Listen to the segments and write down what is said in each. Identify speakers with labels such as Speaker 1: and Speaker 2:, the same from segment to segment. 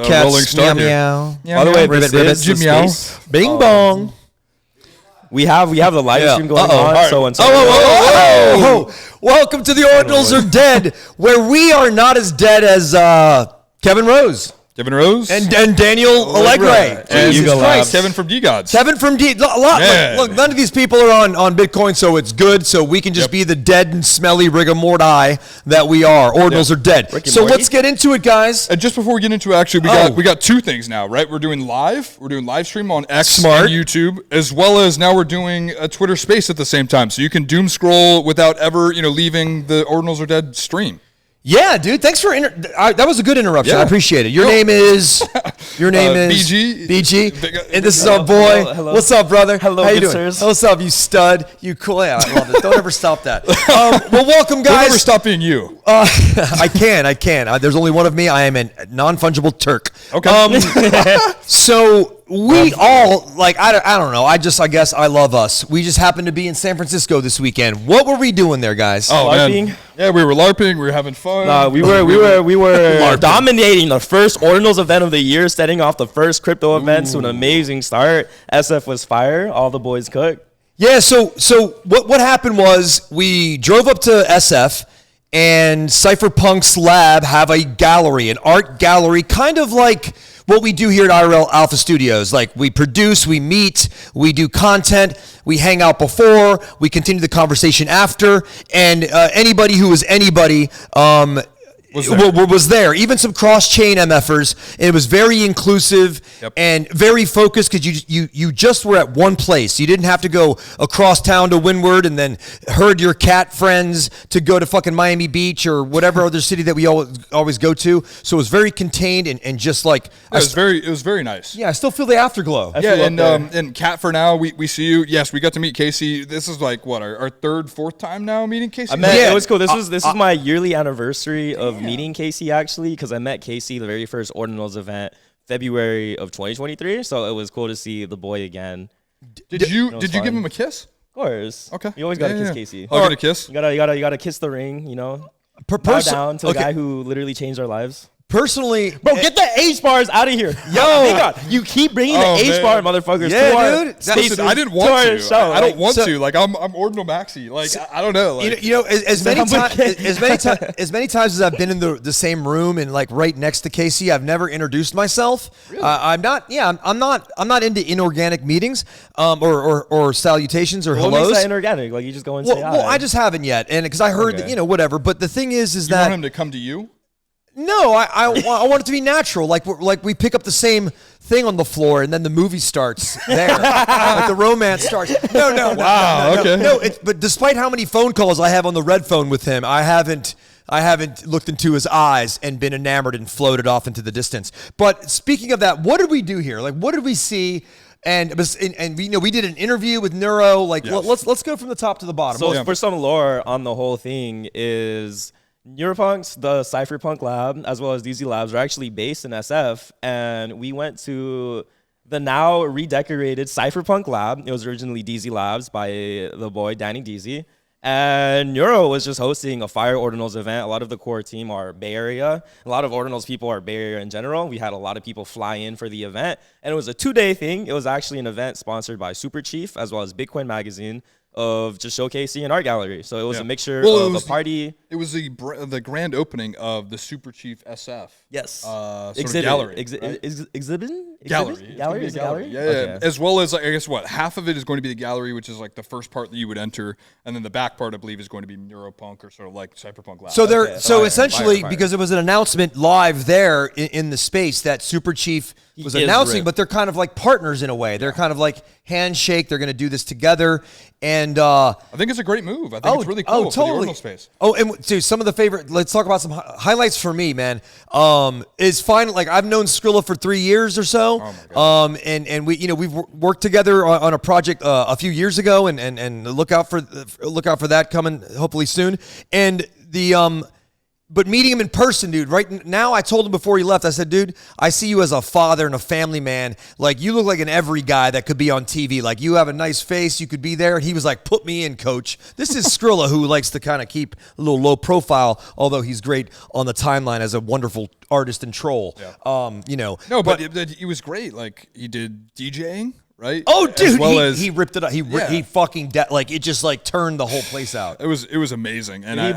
Speaker 1: NatCats.
Speaker 2: Rolling Star
Speaker 1: meow,
Speaker 2: here.
Speaker 1: meow.
Speaker 3: By the way,
Speaker 1: Ribbit,
Speaker 3: this
Speaker 1: ribbit.
Speaker 3: is the space.
Speaker 1: Bing bong.
Speaker 3: We have the live stream going
Speaker 1: Uh-oh.
Speaker 3: on.
Speaker 1: Right.
Speaker 3: So and so.
Speaker 1: Welcome to the Ordinals Are Dead, where we are not as dead as Kevin Rose.
Speaker 2: Kevin Rose
Speaker 1: And Daniel Allegre.
Speaker 2: and
Speaker 1: Jesus Christ.
Speaker 2: Kevin from BitGod.
Speaker 1: Kevin from D. Look, none of these people are on Bitcoin, so it's good. So we can just be the dead and smelly rigor morti that we are. Ordinals are dead. So let's get into it, guys.
Speaker 2: And just before we get into it, actually, we got two things now, right? We're doing live stream on X and YouTube, as well as now we're doing a Twitter Space at the same time, so you can doom scroll without ever leaving the Ordinals Are Dead stream.
Speaker 1: Yeah, dude. Thanks for that was a a good interruption. I appreciate it. Your name is
Speaker 2: BG.
Speaker 1: BG. And this is our boy.
Speaker 3: Hello.
Speaker 1: What's up, brother?
Speaker 3: Hello,
Speaker 1: How you
Speaker 3: good
Speaker 1: doing?
Speaker 3: sirs.
Speaker 1: What's up, you stud? You cool? Yeah, I love it. Don't ever stop that. Well, welcome,
Speaker 2: Don't
Speaker 1: guys.
Speaker 2: ever stop being you.
Speaker 1: I can. There's only one of me. I am a non-fungible Turk.
Speaker 2: Okay.
Speaker 1: So we all I don't know. I guess I love us. We just happened to be in San Francisco this weekend. What were we doing there, guys?
Speaker 2: Oh,
Speaker 3: LARPing?
Speaker 2: man. Yeah, we were LARPing. We were having fun.
Speaker 3: We were dominating the first Ordinals event of the year, setting off the first crypto event to an amazing start. SF was fire. All the boys cooked.
Speaker 1: Yeah, so what happened was we drove up to SF and Cypherpunk's lab have a gallery, an art gallery, kind of like what we do here at IRL Alpha Studios. Like we produce, we meet, we do content, we hang out before, we continue the conversation after, and anybody who was anybody was there. Even some cross-chain MFers. And it was very inclusive and very focused because you just were at one place. You didn't have to go across town to Windward and then herd your cat friends to go to fucking Miami Beach or whatever other city that we always go to. So it was very contained and just like
Speaker 2: it was very nice.
Speaker 1: Yeah, I still feel the afterglow.
Speaker 2: And Kat, for now, we see you. Yes, we got to meet Casey. This is like what our third, fourth time now meeting Casey.
Speaker 3: It was cool. This is my yearly anniversary of meeting Casey, actually, because I met Casey the very first Ordinals event, February of 2023. So it was cool to see the boy again.
Speaker 2: Did you give him a kiss?
Speaker 3: Of course.
Speaker 2: Okay.
Speaker 3: You always gotta kiss Casey.
Speaker 2: Hug and a kiss.
Speaker 3: You gotta kiss the ring. Bow down to the guy who literally changed our lives.
Speaker 1: Personally,
Speaker 3: bro, get the H bars out of here. Yo, you keep bringing the H bar, motherfuckers.
Speaker 1: Yeah, dude.
Speaker 2: Listen, I didn't want to. I don't want to. Like I'm Ordinal Maxi. Like I don't know. Like,
Speaker 1: as many times as I've been in the same room and like right next to Casey, I've never introduced myself. Really? I'm not into inorganic meetings, or salutations or hellos.
Speaker 3: What makes that inorganic? Like you just go and say hi.
Speaker 1: Well, I just haven't yet, and because I heard that whatever. But the thing is
Speaker 2: you
Speaker 1: that
Speaker 2: want him to come to you.
Speaker 1: No, I want it to be natural. Like we pick up the same thing on the floor, and then the movie starts there. Like the romance starts. No.
Speaker 2: Wow. Okay.
Speaker 1: But despite how many phone calls I have on the red phone with him, I haven't looked into his eyes and been enamored and floated off into the distance. But speaking of that, what did we do here? Like, what did we see? And we did an interview with Neuro. Like, let's go from the top to the bottom.
Speaker 3: So for some lore on the whole thing is. Neuropunks, the Cypherpunk lab, as well as DZ Labs, are actually based in SF, and we went to the now redecorated Cypherpunk lab. It was originally DZ Labs by the boy Danny DZ, and Neuro was just hosting a Fire Ordinals event. A lot of the core team are Bay Area. A lot of Ordinals people are Bay Area in general. We had a lot of people fly in for the event, and it was a 2-day thing. It was actually an event sponsored by Super Chief, as well as Bitcoin Magazine, of just showcasing an art gallery. So it was a mixture of a party.
Speaker 2: It was the grand opening of the Super Chief SF.
Speaker 3: Yes.
Speaker 2: Exhibit. Gallery.
Speaker 3: Gallery?
Speaker 2: Yeah. Okay. As well as, I guess, half of it is going to be the gallery, which is like the first part that you would enter, and then the back part, I believe, is going to be Neuropunk or sort of like Cypherpunk Lab.
Speaker 1: So essentially, because it was an announcement live there in the space that Super Chief was announcing, but they're kind of like partners in a way. They're kind of like handshake. They're going to do this together. And
Speaker 2: I think it's a great move. I think it's really cool for the Ordinal space.
Speaker 1: Oh, and dude, some of the favorite. Let's talk about some highlights for me, man. Is fine. Like I've known Skrilla for 3 years or so.
Speaker 2: Oh my God.
Speaker 1: And we've worked together on a project a few years ago, and look out for that coming hopefully soon. And But meeting him in person, dude, right now, I told him before he left, I said, dude, I see you as a father and a family man. Like, you look like an every guy that could be on TV. Like, you have a nice face. You could be there. And he was like, put me in, coach. This is Skrilla, who likes to kind of keep a little low profile, although he's great on the timeline as a wonderful artist and troll.
Speaker 2: Yeah. No, but he was great. Like, he did DJing. Right?
Speaker 1: Oh, dude,
Speaker 2: he
Speaker 1: ripped it up. He fucking like it just like turned the whole place out.
Speaker 2: It was amazing. And
Speaker 3: he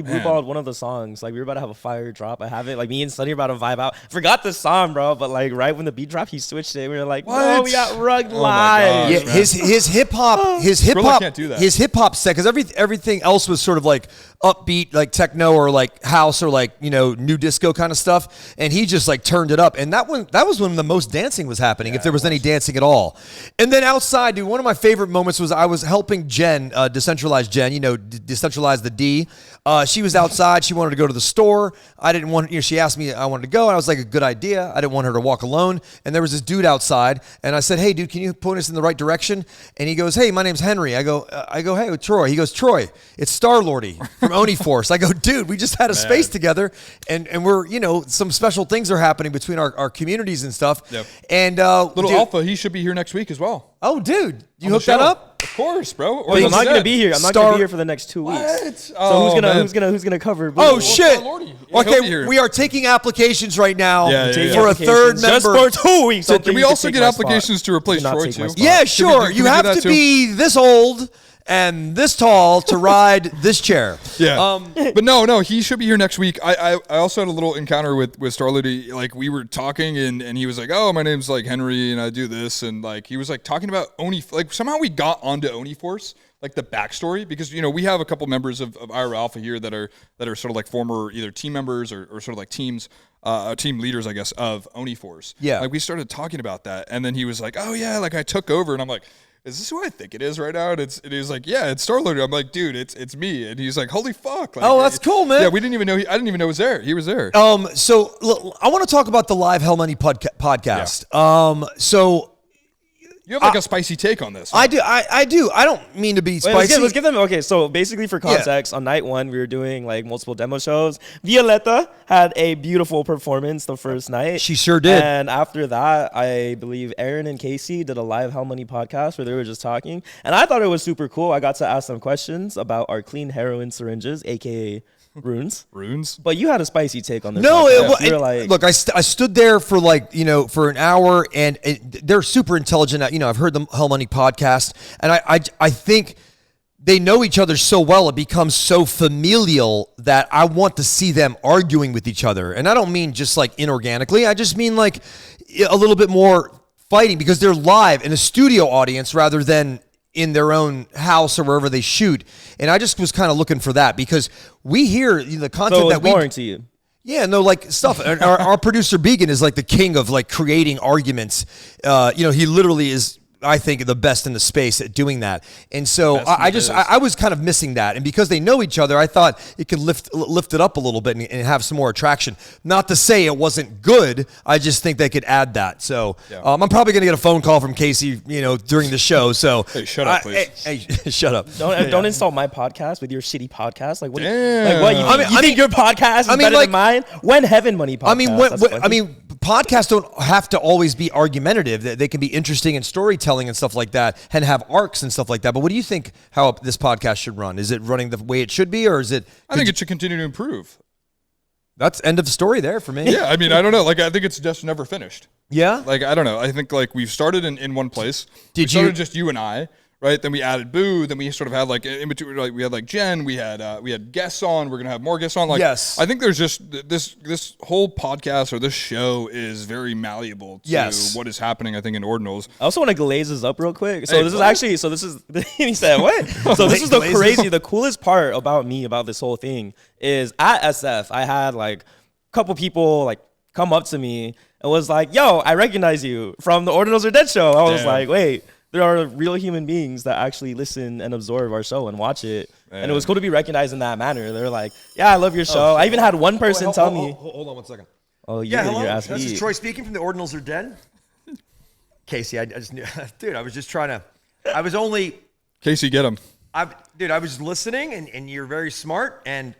Speaker 3: blue balled one of the songs. Like we were about to have a fire drop. I have it. Like me and Sonny were about to vibe out. Forgot the song, bro. But like right when the beat dropped, he switched it. We were like, no, we got rugged live.
Speaker 1: Yeah, his hip
Speaker 2: can't do that.
Speaker 1: His hip hop set, because everything else was sort of like upbeat, like techno or like house or like new disco kind of stuff, and he just like turned it up. And that was when the most dancing was happening, if there was any dancing at all. And then outside, dude, one of my favorite moments was I was helping Jen, decentralize Jen, decentralize the D. She was outside. She wanted to go to the store. I didn't want, she asked me, I wanted to go. And I was like, a good idea. I didn't want her to walk alone. And there was this dude outside. And I said, hey, dude, can you point us in the right direction? And he goes, hey, my name's Henry. I go, hey, Troy. He goes, Troy, it's Star-Lordy from Oni Force. I go, dude, we just had a space together. And we're, some special things are happening between our communities and stuff.
Speaker 2: Yep.
Speaker 1: And
Speaker 2: Little Alpha, he should be here next week as well.
Speaker 1: Oh, dude, you hooked that up?
Speaker 2: Of course, bro.
Speaker 3: But I'm not gonna be here. I'm not gonna be here for the next 2 weeks.
Speaker 2: What?
Speaker 3: So who's gonna cover?
Speaker 1: Oh shit!
Speaker 2: Yeah,
Speaker 1: Okay, we are taking applications right now for a
Speaker 3: Applications
Speaker 1: third member.
Speaker 3: just for 2 weeks.
Speaker 2: So can we also get applications to replace Troy too?
Speaker 1: Yeah, sure. You have to be this old and this tall to ride this chair.
Speaker 2: Yeah. But no, he should be here next week. I also had a little encounter with Starlady. Like we were talking and he was like, oh, my name's like Henry and I do this. And like, he was like talking about Oni, like somehow we got onto Oni Force, like the backstory, because, we have a couple members of IRL Alpha here that are sort of like former either team members or sort of like team leaders, I guess, of Oni Force.
Speaker 1: Yeah.
Speaker 2: Like we started talking about that. And then he was like, oh yeah, like I took over. And I'm like, is this who I think it is right now? And he's like, yeah, it's Starloader. I'm like, dude, it's me. And he's like, holy fuck. Like,
Speaker 1: oh, that's cool, man.
Speaker 2: Yeah, we didn't even know. I didn't even know he was there. He was there.
Speaker 1: So look, I want to talk about the Live Hell Money podcast.
Speaker 2: Yeah.
Speaker 1: So
Speaker 2: you have like a spicy take on this.
Speaker 1: I do. I do. I don't mean to be spicy.
Speaker 3: Let's give them. Okay, so basically for context, on night one we were doing like multiple demo shows. Violetta had a beautiful performance the first night.
Speaker 1: She sure did.
Speaker 3: And after that, I believe Aaron and Casey did a Live Hell Money podcast where they were just talking, and I thought it was super cool. I got to ask them questions about our clean heroin syringes, aka runes. But you had a spicy take on this.
Speaker 1: No, look, I stood there for for an hour, and they're super intelligent. I've heard the Hell Money podcast, and I think they know each other so well, it becomes so familial that I want to see them arguing with each other. And I don't mean just like inorganically. I just mean like a little bit more fighting, because they're live in a studio audience rather than in their own house or wherever they shoot. And I just was kind of looking for that, because we hear the content
Speaker 3: so
Speaker 1: that we...
Speaker 3: boring to you.
Speaker 1: Yeah, no, like stuff. Our producer Began is like the king of like creating arguments. He literally is, I think, the best in the space at doing that. And so I was kind of missing that. And because they know each other, I thought it could lift it up a little bit and have some more attraction. Not to say it wasn't good. I just think they could add that. So I'm probably going to get a phone call from Casey, during the show. So
Speaker 2: hey, shut up, please.
Speaker 1: Hey, shut up.
Speaker 3: Don't insult my podcast with your shitty podcast. Like what?
Speaker 2: You
Speaker 3: think your podcast is better than mine? When Heaven Money podcast.
Speaker 1: Podcasts don't have to always be argumentative. They can be interesting in storytelling and stuff like that, and have arcs and stuff like that. But what do you think how this podcast should run? Is it running the way it should be, or is it...
Speaker 2: I think it should continue to improve.
Speaker 1: That's end of story there for me.
Speaker 2: Yeah, I mean, I don't know. Like, I think it's just never finished.
Speaker 1: Yeah?
Speaker 2: Like, I don't know. I think, like, we've started in one place.
Speaker 1: We
Speaker 2: started just you and I, right? Then we added Boo. Then we sort of had, like, in between, like, we had, like, Jen. We had guests on. We're going to have more guests on. Like,
Speaker 1: yes.
Speaker 2: I think there's just this whole podcast or this show is very malleable to what is happening, I think, in Ordinals.
Speaker 3: I also want to glaze this up real quick. So he said, what? So this is the coolest part about this whole thing is at SF, I had, like, a couple people, like, come up to me and was like, yo, I recognize you from the Ordinals Are Dead show. I was like, wait. There are real human beings that actually listen and absorb our show and watch it. Man. And it was cool to be recognized in that manner. They're like, yeah, I love your show. I even had one person tell me.
Speaker 1: Hold on 1 second.
Speaker 3: Oh,
Speaker 1: hello. This is Troy speaking from the Ordinals Are Dead. Casey, I just knew. Dude, I was just trying to. I was only.
Speaker 2: Casey, get him.
Speaker 1: I was listening, and you're very smart. And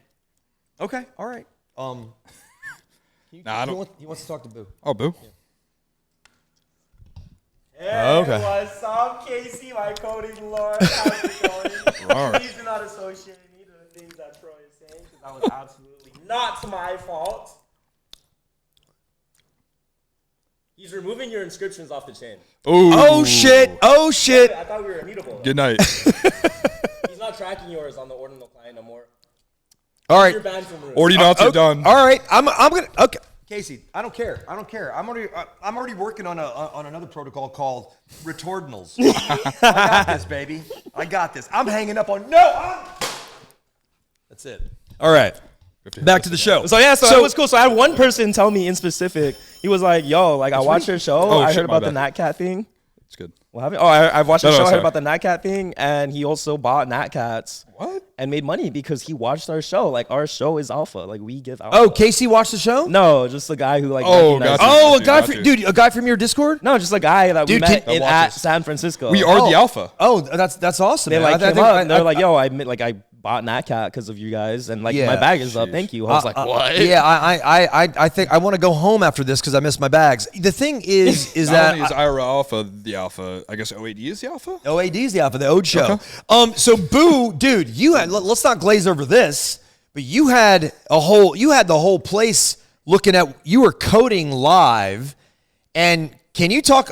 Speaker 1: Okay, all right.
Speaker 2: Nah,
Speaker 1: he wants to talk to Boo.
Speaker 2: Oh, Boo.
Speaker 3: Hey,
Speaker 1: Okay.
Speaker 3: what's up, Casey, my coding lord? How's it going? Please do not associate me to the things that Troy is saying, because that was absolutely not my fault. He's removing your inscriptions off the chain.
Speaker 2: Ooh.
Speaker 1: Oh shit! Oh shit!
Speaker 3: I thought we were immutable.
Speaker 2: Good night.
Speaker 3: He's not tracking yours on the Ordinal client no more.
Speaker 1: All right.
Speaker 3: You're banned from room.
Speaker 2: Ordinals are done.
Speaker 1: All right. I'm gonna. Okay. Casey, I don't care. I'm already working on another protocol called Retordinals. I got this, baby. I got this. I'm hanging up on That's it. All right. Back to the show.
Speaker 3: So it was cool. So I had one person tell me in specific. He was like, "Yo, like I watched your show. I heard about the NatCat thing."
Speaker 2: It's good.
Speaker 3: What happened? Oh, I've watched the show. I heard
Speaker 2: sorry.
Speaker 3: about the NatCat thing, and he also bought NatCats.
Speaker 2: What?
Speaker 3: And made money because he watched our show. Like our show is alpha. Like we give alpha.
Speaker 1: Oh, Casey watched the show?
Speaker 3: No, just a guy who like.
Speaker 2: Oh,
Speaker 3: recognized
Speaker 2: gotcha.
Speaker 3: me.
Speaker 1: Oh, a guy from your Discord?
Speaker 3: No, just a guy that we met
Speaker 2: that
Speaker 3: at
Speaker 2: watches.
Speaker 3: San Francisco.
Speaker 2: We are the alpha.
Speaker 1: Oh, that's awesome.
Speaker 3: They
Speaker 1: man.
Speaker 3: like came up and they're like, "Yo, I bought NatCat because of you guys, and like
Speaker 1: Yeah.
Speaker 3: my bag is up. Thank you." I was like, "What?"
Speaker 1: Yeah, I think I want to go home after this because I missed my bags. The thing is
Speaker 2: Not
Speaker 1: that
Speaker 2: only is IRL Alpha the alpha, I guess OAD is the alpha?
Speaker 1: OAD is the alpha, the Ode show.
Speaker 2: Okay.
Speaker 1: So Boo, dude, let's not glaze over this, but you had the whole place looking at, you were coding live, and can you talk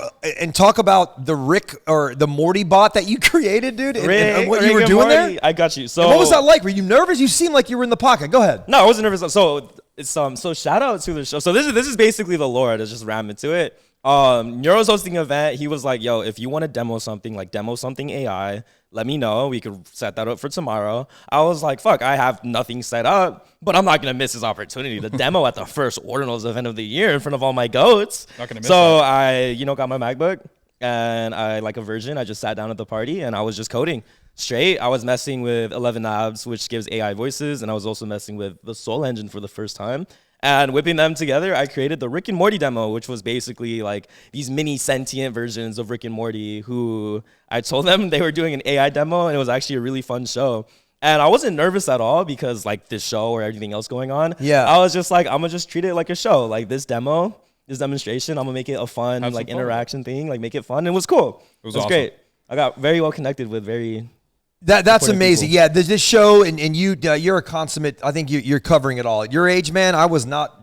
Speaker 1: about the Rick or the Morty bot that you created, dude, and what you were doing there?
Speaker 3: I got you. So
Speaker 1: And what was that like? Were you nervous? You seemed like you were in the pocket. Go ahead.
Speaker 3: No, I wasn't nervous. So it's so shout out to the show. So this is basically the lore. To just ram into it. Neuro's hosting an event. He was like, "Yo, if you want to demo something AI, let me know. We could set that up for tomorrow." I was like, "Fuck, I have nothing set up, but I'm not gonna miss this opportunity to demo at the first Ordinals event of the year in front of all my goats."
Speaker 2: Not gonna miss
Speaker 3: so
Speaker 2: that.
Speaker 3: I, got my MacBook and I like a version. I just sat down at the party and I was just coding straight. I was messing with 11 Labs, which gives AI voices, and I was also messing with the Soul Engine for the first time. And whipping them together, I created the Rick and Morty demo, which was basically like these mini sentient versions of Rick and Morty who I told them they were doing an AI demo, and it was actually a really fun show. And I wasn't nervous at all because like this show or everything else going on.
Speaker 1: Yeah.
Speaker 3: I was just like, I'm gonna just treat it like a show. Like this demonstration, I'm gonna make it a fun
Speaker 2: Have
Speaker 3: like
Speaker 2: some fun.
Speaker 3: interaction thing, like make it fun. It was cool. It was
Speaker 2: awesome.
Speaker 3: great. I got very well connected with very
Speaker 1: That's
Speaker 3: supportive
Speaker 1: amazing.
Speaker 3: people.
Speaker 1: Yeah, this show and you're a consummate. I think you're covering it all. At your age, man, I was not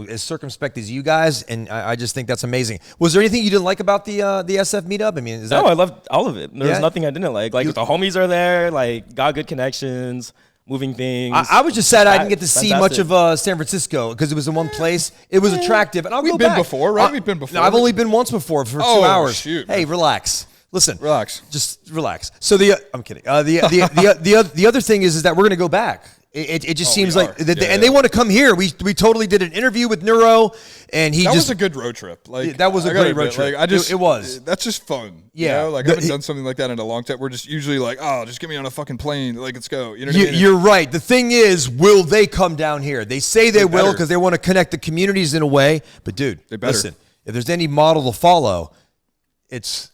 Speaker 1: as circumspect as you guys, and I just think that's amazing. Was there anything you didn't like about the SF meetup? I mean, is that
Speaker 3: No, I loved all of it. There was
Speaker 1: Yeah?
Speaker 3: nothing I didn't like. Like the homies are there, like got good connections, moving things.
Speaker 1: I was just sad I didn't get to see much
Speaker 3: Fantastic.
Speaker 1: of San Francisco because it was in one place. It was attractive, and
Speaker 2: We've
Speaker 1: go
Speaker 2: been
Speaker 1: back.
Speaker 2: before, right? We've been before.
Speaker 1: No, I've only been once before for 2
Speaker 2: Oh,
Speaker 1: hours.
Speaker 2: shoot.
Speaker 1: Hey, relax. Listen,
Speaker 2: Relax.
Speaker 1: Just relax. So I'm kidding. The other thing is that we're gonna go back. It just seems
Speaker 2: we
Speaker 1: like,
Speaker 2: are.
Speaker 1: and they want to come here. We totally did an interview with Neuro, and
Speaker 2: That was a good road trip. Like
Speaker 1: that was a
Speaker 2: I gotta
Speaker 1: great road
Speaker 2: admit,
Speaker 1: trip.
Speaker 2: Like,
Speaker 1: It was.
Speaker 2: That's just fun.
Speaker 1: Yeah.
Speaker 2: Like I haven't done something like that in a long time. We're just usually like, oh, just get me on a fucking plane. Like, let's go. You know what I mean?
Speaker 1: You're right. The thing is, will they come down here? They say they will
Speaker 2: better.
Speaker 1: because they want to connect the communities in a way. But dude,
Speaker 2: They better.
Speaker 1: listen, if there's any model to follow, it's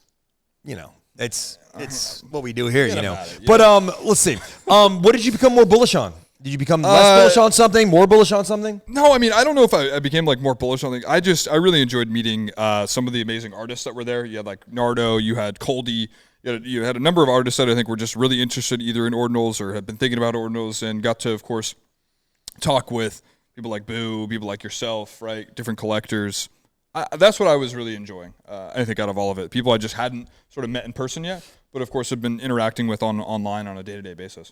Speaker 1: what we do here,
Speaker 2: about it,
Speaker 1: But let's see. What did you become more bullish on? Did you become less bullish on something, more bullish on something?
Speaker 2: No, I mean, I don't know if I became like more bullish on something. I really enjoyed meeting some of the amazing artists that were there. You had like Nardo, you had Coldy, you had a number of artists that I think were just really interested either in Ordinals or had been thinking about Ordinals, and got to, of course, talk with people like Boo, people like yourself, right? Different collectors. That's what I was really enjoying, I think, out of all of it. People I just hadn't sort of met in person yet, but of course have been interacting with online on a day-to-day basis.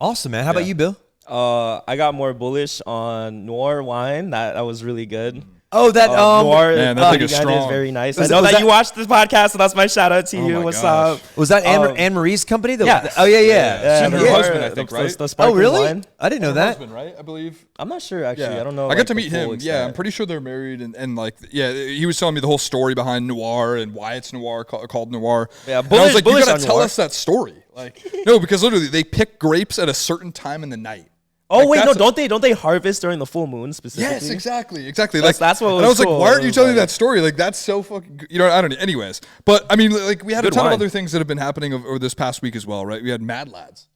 Speaker 1: Awesome, man. How about you, Bill?
Speaker 3: I got more bullish on Noir wine. That was really good.
Speaker 1: Oh, that
Speaker 3: Noir
Speaker 2: man, that thing is
Speaker 3: is
Speaker 2: strong.
Speaker 3: very nice.
Speaker 1: Was
Speaker 3: I know
Speaker 1: that-
Speaker 3: that you watched this podcast, so that's my shout out to you.
Speaker 2: my
Speaker 3: What's
Speaker 2: gosh.
Speaker 3: up?
Speaker 1: was that Anne Marie's company?
Speaker 3: Yes.
Speaker 1: Oh yeah.
Speaker 2: Yeah,
Speaker 3: the
Speaker 2: her
Speaker 3: Noir-
Speaker 2: husband, I think, right?
Speaker 3: The
Speaker 1: Oh
Speaker 3: sparkling
Speaker 1: really?
Speaker 3: wine.
Speaker 1: I didn't know
Speaker 2: Her
Speaker 1: that.
Speaker 2: husband, right? I believe.
Speaker 3: I'm not sure actually. I don't know.
Speaker 2: I
Speaker 3: like,
Speaker 2: got to
Speaker 3: the
Speaker 2: meet
Speaker 3: full
Speaker 2: him.
Speaker 3: extent.
Speaker 2: Yeah, I'm pretty sure they're married, and like, yeah, he was telling me the whole story behind Noir and why it's Noir called Noir.
Speaker 3: Yeah,
Speaker 2: And I was like, you
Speaker 3: bullish
Speaker 2: gotta
Speaker 3: on
Speaker 2: tell
Speaker 3: Noir.
Speaker 2: us that story. Like, no, because literally they pick grapes at a certain time in the night.
Speaker 3: Oh
Speaker 2: Like,
Speaker 3: wait, no,
Speaker 2: that's-
Speaker 3: don't they harvest during the full moon specifically?
Speaker 2: Yes, exactly.
Speaker 3: That's what
Speaker 2: And I was
Speaker 3: was
Speaker 2: like,
Speaker 3: cool.
Speaker 2: why aren't
Speaker 3: It
Speaker 2: you
Speaker 3: was
Speaker 2: telling me
Speaker 3: like-
Speaker 2: that story? Like, that's so fucking. I don't know. Anyways, but I mean, like, we had a
Speaker 3: Good
Speaker 2: ton
Speaker 3: wine.
Speaker 2: of other things that have been happening over this past week as well, right? We had Mad Lads.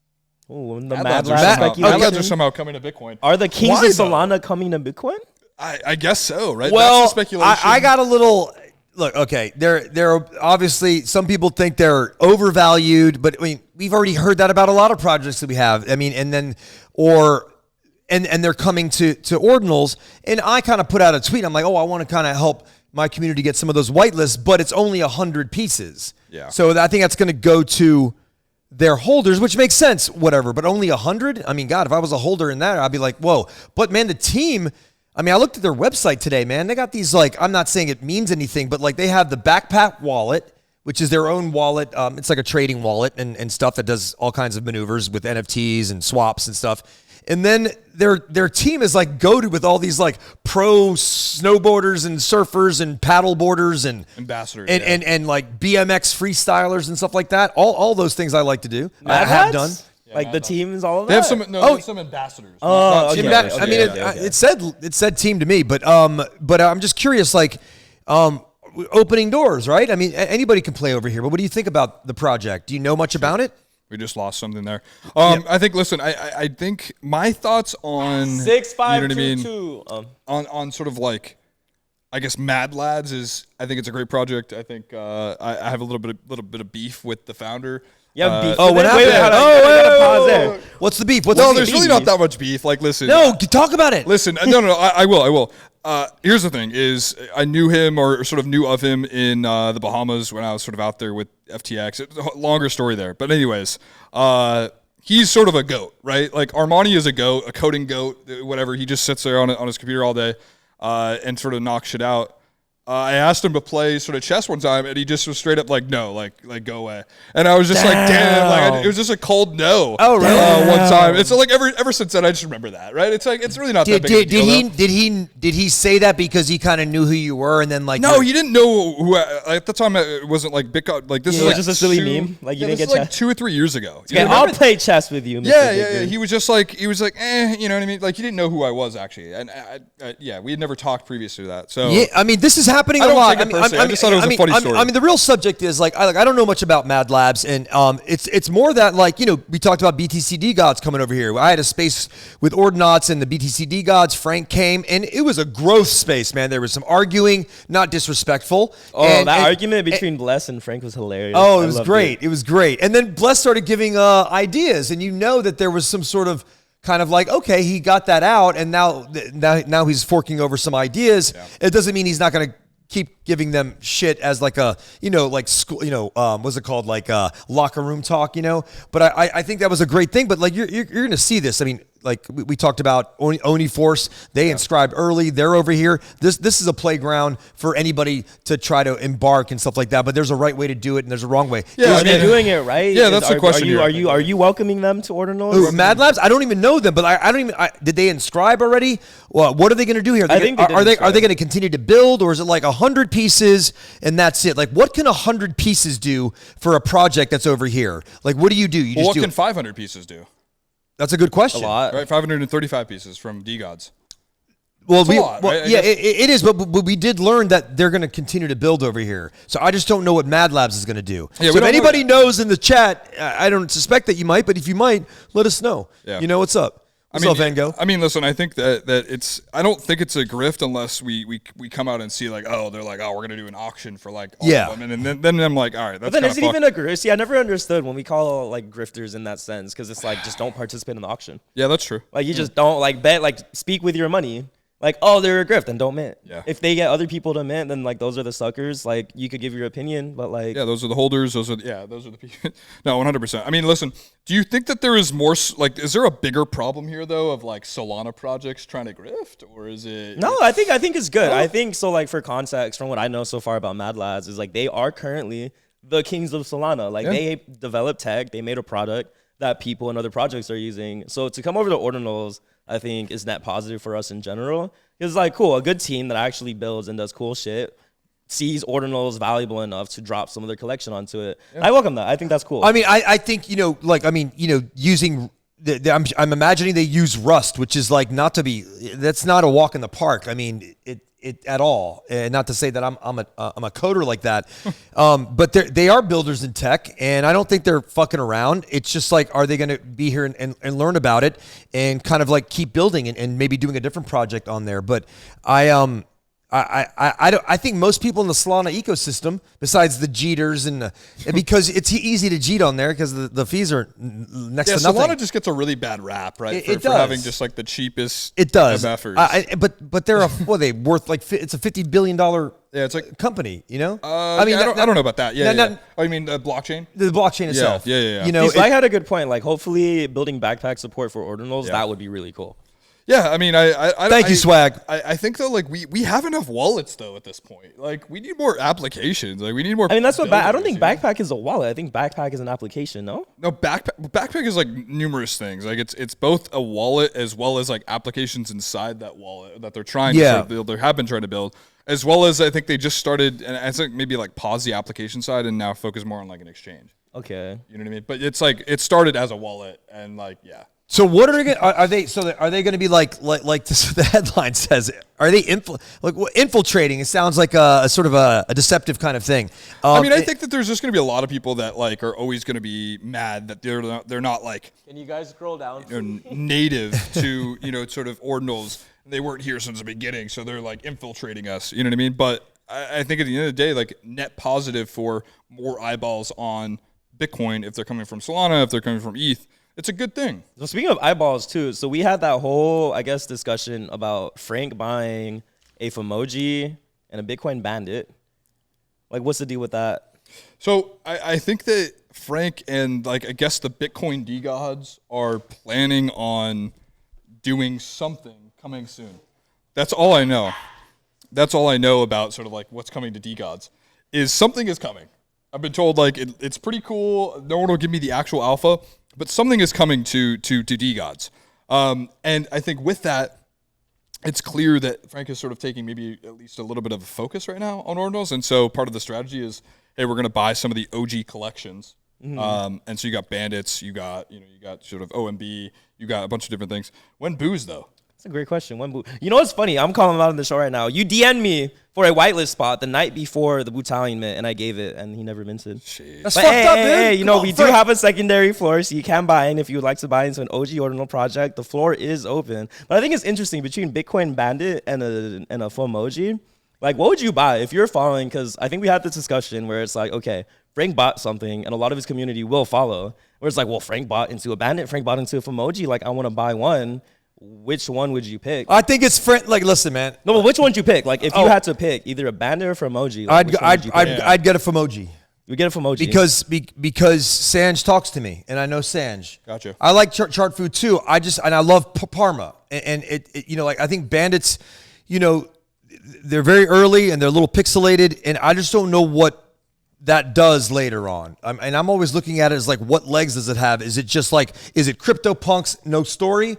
Speaker 3: Ooh, the
Speaker 2: Mad
Speaker 3: Mad
Speaker 2: Labs
Speaker 3: speculation.
Speaker 2: are somehow coming to Bitcoin.
Speaker 3: Are the Kings
Speaker 2: Why,
Speaker 3: of
Speaker 2: though?
Speaker 3: Solana coming to Bitcoin?
Speaker 2: I guess so, right?
Speaker 1: Well,
Speaker 2: that's the speculation.
Speaker 1: I got a little look. Okay, they're obviously some people think they're overvalued, but I mean we've already heard that about a lot of projects that we have. I mean, and they're coming to Ordinals, and I kind of put out a tweet. I'm like, oh, I want to kind of help my community get some of those whitelists, but it's only 100 pieces.
Speaker 2: Yeah.
Speaker 1: So I think that's going to go to their holders, which makes sense, whatever, but only 100? I mean, God, if I was a holder in that, I'd be like, whoa. But man, the team, I mean, I looked at their website today, man. They got these, like, I'm not saying it means anything, but like they have the Backpack wallet, which is their own wallet. It's like a trading wallet and stuff that does all kinds of maneuvers with NFTs and swaps and stuff. And then their team is like goated with all these like pro snowboarders and surfers and paddle boarders and
Speaker 2: ambassadors
Speaker 1: and like BMX freestylers and stuff like that. All those things I like to do. I
Speaker 3: Mad
Speaker 1: have
Speaker 3: Hats?
Speaker 1: done.
Speaker 3: Like the teams, all of
Speaker 2: They
Speaker 3: that.
Speaker 2: have some. No, they have some ambassadors.
Speaker 3: Oh, okay.
Speaker 1: I mean, it said team to me, but I'm just curious, like, opening doors, right? I mean, anybody can play over here, but what do you think about the project? Do you know much about it?
Speaker 2: We just lost something there. I think. Listen, I think my thoughts on
Speaker 3: 6522.
Speaker 2: On sort of like, I guess Mad Lads is. I think it's a great project. I think I have a little bit of beef with the founder.
Speaker 3: Yeah, beef.
Speaker 1: Oh, what happened?
Speaker 3: Pause there.
Speaker 1: What's the beef?
Speaker 2: No, there's really not that much beef. Like, listen.
Speaker 1: No, talk about it.
Speaker 2: Listen, no, I will. Here's the thing: is I knew him or sort of knew of him in the Bahamas when I was sort of out there with FTX. It's a longer story there, but anyways, he's sort of a goat, right? Like Armani is a goat, a coding goat, whatever. He just sits there on his computer all day and sort of knocks shit out. I asked him to play sort of chess one time, and he just was straight up like, no, like go away. And I was just like, damn, like it was just a cold no.
Speaker 1: Oh, really?
Speaker 2: One time. It's like ever since then, I just remember that, right? It's like it's really not that big of a deal.
Speaker 1: Did he say that because he kind of knew who you were, and then like
Speaker 2: no, he didn't know who. At the time, it wasn't like BitGod. Like this is like
Speaker 3: just a silly meme. Like you didn't get
Speaker 2: this is like 2 or 3 years ago.
Speaker 3: Okay, I'll play chess with you. Mr.
Speaker 2: Yeah. He was just like you know what I mean? Like he didn't know who I was actually, and we had never talked previous to that. So
Speaker 1: yeah, I mean, this is happening a lot. I just thought it was a funny story. I mean, the real subject is like I don't know much about Mad Labs, and it's more that like we talked about BTCD gods coming over here. I had a space with Ordinals and the BTCD gods. Frank came, and it was a growth space, man. There was some arguing, not disrespectful.
Speaker 3: Oh, that argument between Bless and Frank was hilarious.
Speaker 1: Oh, it was great. It was great. And then Bless started giving ideas, and that there was some sort of kind of like, okay, he got that out, and now he's forking over some ideas. Yeah. It doesn't mean he's not going to keep giving them shit as like a, like school, what's it called? Like locker room talk, but I think that was a great thing, but like, you're going to see this. I mean, like we talked about Oni Force, they inscribed early. They're over here. This is a playground for anybody to try to embark and stuff like that. But there's a right way to do it, and there's a wrong way.
Speaker 3: Yeah, they're doing it right.
Speaker 2: Yeah, that's the question.
Speaker 3: Are you welcoming them to Ordinals?
Speaker 1: Mad Labs? I don't even know them, but I don't even. Did they inscribe already? Well, what are they going to do here? Are they going to continue to build, or is it like 100 pieces and that's it? Like, what can 100 pieces do for a project that's over here? Like, what do?
Speaker 2: What can 500 pieces do?
Speaker 1: That's a good question.
Speaker 3: A lot.
Speaker 2: Right, 535 pieces from D-Gods.
Speaker 1: Well,
Speaker 2: right?
Speaker 1: It is, but we did learn that they're going to continue to build over here. So I just don't know what Mad Labs is going to do. Yeah, so if anybody knows in the chat, I don't suspect that you might, but if you might, let us know. Yeah. You know what's up. What's up, Van Gogh?
Speaker 2: I mean, listen, I think that it's. I don't think it's a grift unless we come out and see like, they're like, we're gonna do an auction for like all of them, and then I'm like, all right, that's.
Speaker 3: But then is it even a grift? See, I never understood when we call like grifters in that sense, because it's like just don't participate in the auction.
Speaker 2: Yeah, that's true.
Speaker 3: Like you just don't like bet, like speak with your money. Like, they're a grift, then don't mint.
Speaker 2: Yeah.
Speaker 3: If they get other people to mint, then like those are the suckers. Like you could give your opinion, but like
Speaker 2: those are the holders. Those are the people. No, 100%. I mean, listen. Do you think that there is more like? Is there a bigger problem here though of like Solana projects trying to grift, or is it?
Speaker 3: No, I think it's good. I think so. Like for context, from what I know so far about Mad Lads, is like they are currently the kings of Solana. Like they developed tech, they made a product that people and other projects are using. So to come over to Ordinals, I think is net positive for us in general. It's like cool, a good team that actually builds and does cool shit sees Ordinals valuable enough to drop some of their collection onto it. Yeah. I welcome that. I think that's cool.
Speaker 1: I mean, I think using I'm imagining they use Rust, which is like that's not a walk in the park. I mean, it at all. And not to say that I'm a coder like that, but they are builders in tech, and I don't think they're fucking around. It's just like, are they going to be here and learn about it and kind of like keep building and maybe doing a different project on there? But I think most people in the Solana ecosystem, besides the Jeeters and because it's easy to Jeet on there because the fees are next to nothing.
Speaker 2: Solana just gets a really bad rap, right?
Speaker 1: It
Speaker 2: for
Speaker 1: does.
Speaker 2: having just like the cheapest.
Speaker 1: It does.
Speaker 2: MFers.
Speaker 1: But they're they worth like it's a $50 billion
Speaker 2: it's like
Speaker 1: company, you know.
Speaker 2: I mean, I don't know about that. Yeah. Oh, you mean the blockchain?
Speaker 1: The blockchain itself.
Speaker 2: Yeah.
Speaker 1: You know,
Speaker 3: I had a good point. Like, hopefully, building backpack support for Ordinals, that would be really cool.
Speaker 2: Yeah, I mean, I
Speaker 1: thank you, Swag.
Speaker 2: I think though, like we have enough wallets though at this point. Like we need more applications. Like we need more.
Speaker 3: I mean, that's what I don't think Backpack is a wallet. I think Backpack is an application. No,
Speaker 2: Backpack is like numerous things. Like it's both a wallet as well as like applications inside that wallet that they're trying to sort of build. They have been trying to build, as well as I think they just started, and I think maybe like pause the application side and now focus more on like an exchange.
Speaker 3: Okay,
Speaker 2: you know what I mean? But it's like it started as a wallet and like
Speaker 1: So what are they? Are they going to be like this, the headline says? Are they infiltrating? It sounds like a sort of a deceptive kind of thing.
Speaker 2: I mean, I think that there's just going to be a lot of people that like are always going to be mad that they're not like.
Speaker 3: Can you guys scroll down?
Speaker 2: Native to sort of ordinals. They weren't here since the beginning, so they're like infiltrating us. You know what I mean? But I think at the end of the day, like net positive for more eyeballs on Bitcoin if they're coming from Solana, if they're coming from ETH. It's a good thing.
Speaker 3: So speaking of eyeballs too, so we had that whole, I guess, discussion about Frank buying a Fomoji and a Bitcoin Bandit. Like, what's the deal with that?
Speaker 2: So I think that Frank and like I guess the Bitcoin DGods are planning on doing something coming soon. That's all I know. That's all I know about sort of like what's coming to DGods is something is coming. I've been told like it's pretty cool. No one will give me the actual alpha. But something is coming to DGods. And I think with that, it's clear that Frank is sort of taking maybe at least a little bit of a focus right now on Ordinals. And so part of the strategy is, hey, we're going to buy some of the OG collections. Mm-hmm. And so you got Bandits, you got sort of OMB, you got a bunch of different things. When booze, though?
Speaker 3: That's a great question. You know what's funny? I'm calling him out on the show right now. You DM'd me for a whitelist spot the night before the Bootalion mint, and I gave it, and he never minted.
Speaker 1: That's fucked up, dude.
Speaker 3: Hey, we do have a secondary floor, so you can buy in if you would like to buy into an OG Ordinal project. The floor is open. But I think it's interesting between Bitcoin Bandit and a Fomoji. Like, what would you buy if you're following? Because I think we had this discussion where it's like, okay, Frank bought something, and a lot of his community will follow. Where it's like, well, Frank bought into a Bandit, Frank bought into a Fomoji. Like, I want to buy one. Which one would you pick?
Speaker 1: I think it's like, listen, man.
Speaker 3: No, but which one would you pick? Like, if you had to pick either a Bandit or Fomoji, like,
Speaker 1: I'd get a Fomoji.
Speaker 3: You get a Fomoji
Speaker 1: because Sanj talks to me, and I know Sanj.
Speaker 2: Gotcha.
Speaker 1: I like chart food too. I love Parma, and it like I think Bandits, they're very early and they're a little pixelated, and I just don't know what that does later on. And I'm always looking at it as like, what legs does it have? Is it just like, is it CryptoPunks, no story?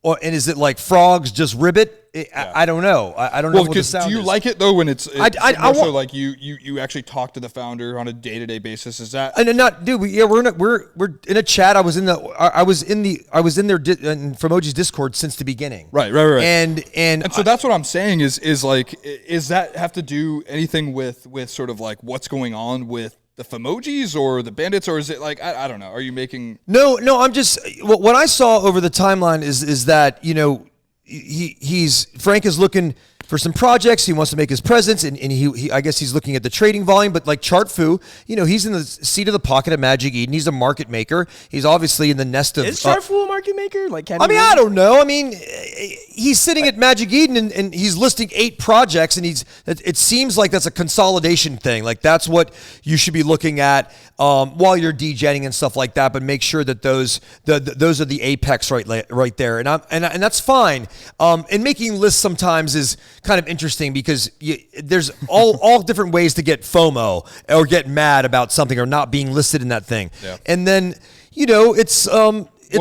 Speaker 1: And is it like frogs, just ribbit? I don't know. I don't know what the sound is.
Speaker 2: Do you like it though when it's so like you actually talk to the founder on a day-to-day basis? Is that
Speaker 1: we're in a chat. I was in their in Fomoji's Discord since the beginning.
Speaker 2: Right. And so that's what I'm saying is that have to do anything with sort of like what's going on with the Fomojis or the Bandits, or is it like I don't know? Are you making
Speaker 1: No, I'm just what I saw over the timeline is that Frank is looking for some projects. He wants to make his presence, and he I guess he's looking at the trading volume. But like Chartfu, he's in the seat of the pocket at Magic Eden. He's a market maker. He's obviously in the nest of.
Speaker 3: Is Chartfu a market maker? Like,
Speaker 1: I don't know. I mean, he's sitting at Magic Eden and he's listing 8 projects, and it seems like that's a consolidation thing. Like that's what you should be looking at while you're degenning and stuff like that. But make sure that those are the apex right there, and that's fine. And making lists sometimes is kind of interesting because there's all different ways to get FOMO or get mad about something or not being listed in that thing. Yeah. And then, it's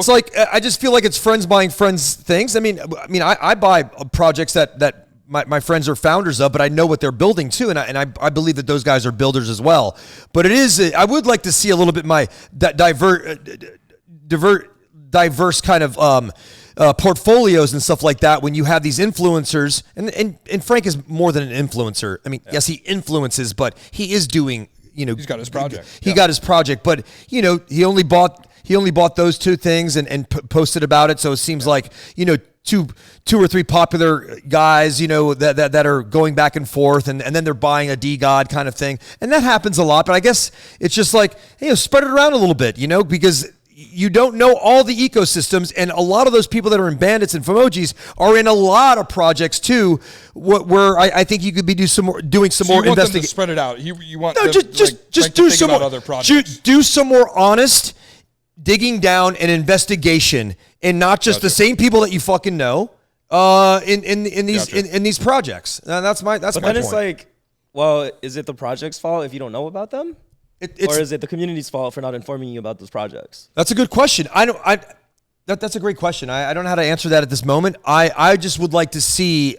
Speaker 1: like, I just feel like it's friends buying friends things. I mean, I buy projects that my friends are founders of, but I know what they're building too. And I believe that those guys are builders as well. But I would like to see a little bit diverse kind of, portfolios and stuff like that when you have these influencers, and Frank is more than an influencer. I mean, yes, he influences, but he is doing, he's
Speaker 2: got his project.
Speaker 1: He got his project, but he only bought those two things and posted about it. So it seems like, two or three popular guys, that are going back and forth, and then they're buying a DGod kind of thing. And that happens a lot, but I guess it's just like, spread it around a little bit, because you don't know all the ecosystems, and a lot of those people that are in Bandits and Fomojis are in a lot of projects too, where I think you could be doing some more investigation.
Speaker 2: Spread it out. You want
Speaker 1: just do some more other projects. Do some more honest digging down and investigation, and not just the same people that you fucking know in these projects. That's my point.
Speaker 3: Then it's like, well, is it the project's fault if you don't know about them? Or is it the community's fault for not informing you about those projects?
Speaker 1: That's a good question. That's a great question. I don't know how to answer that at this moment. I just would like to see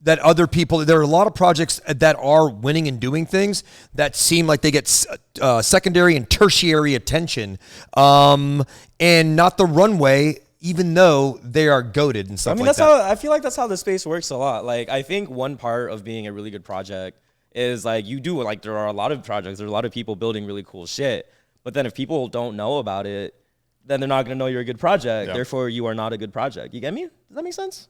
Speaker 1: that other people, there are a lot of projects that are winning and doing things that seem like they get secondary and tertiary attention, and not the runway, even though they are goated and stuff like that.
Speaker 3: I feel like that's how the space works a lot. Like, I think one part of being a really good project is like there are a lot of projects, there are a lot of people building really cool shit. But then if people don't know about it, then they're not going to know you're a good project. Yeah. Therefore, you are not a good project. You get me? Does that make sense?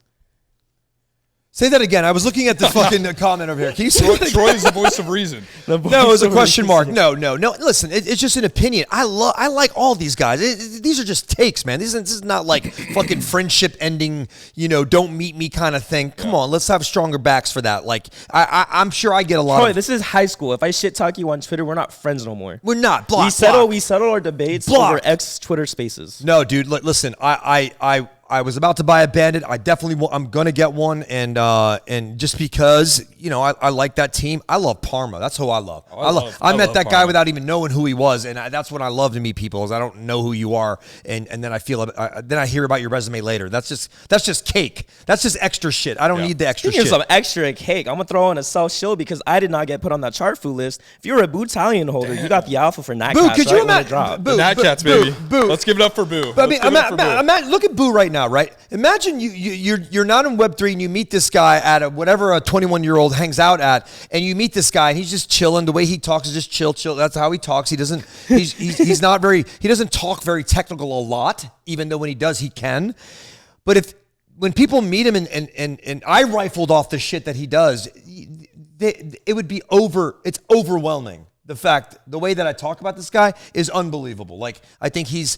Speaker 1: Say that again. I was looking at the fucking comment over here. Can you say that again?
Speaker 2: Troy is the voice of reason.
Speaker 1: No, it was a question mark. No. Listen, it's just an opinion. I like all these guys. These are just takes, man. This is not like fucking friendship ending, don't meet me kind of thing. Come on, let's have stronger backs for that. Like, I'm sure I get a lot
Speaker 3: Troy, this is high school. If I shit talk you on Twitter, we're not friends no more.
Speaker 1: We're not.
Speaker 3: We settle our debates over X Twitter Spaces.
Speaker 1: No, dude, listen, I was about to buy a Bandit. I'm gonna get one, and just because I like that team. I love Parma. That's who I love. I met that guy without even knowing who he was, and that's what I love to meet people. Is I don't know who you are, and then I hear about your resume later. That's just cake. That's just extra shit. I don't need the extra shit.
Speaker 3: Some extra cake. I'm gonna throw in a self shield because I did not get put on that chart food list. If you're a Bootalion holder, you got the alpha for NatCats.
Speaker 1: Boo, could you imagine?
Speaker 2: NatCats, baby. Boo. Let's give it up for Boo.
Speaker 1: But look at Boo right now, right? Imagine you're not in Web3 and you meet this guy at whatever a 21-year-old hangs out at, and you meet this guy and he's just chilling. The way he talks is just chill. That's how he talks. He doesn't talk very technical a lot, even though when he does, he can. But when people meet him and I rifled off the shit that he does, it would be it's overwhelming. The way that I talk about this guy is unbelievable. Like, I think he's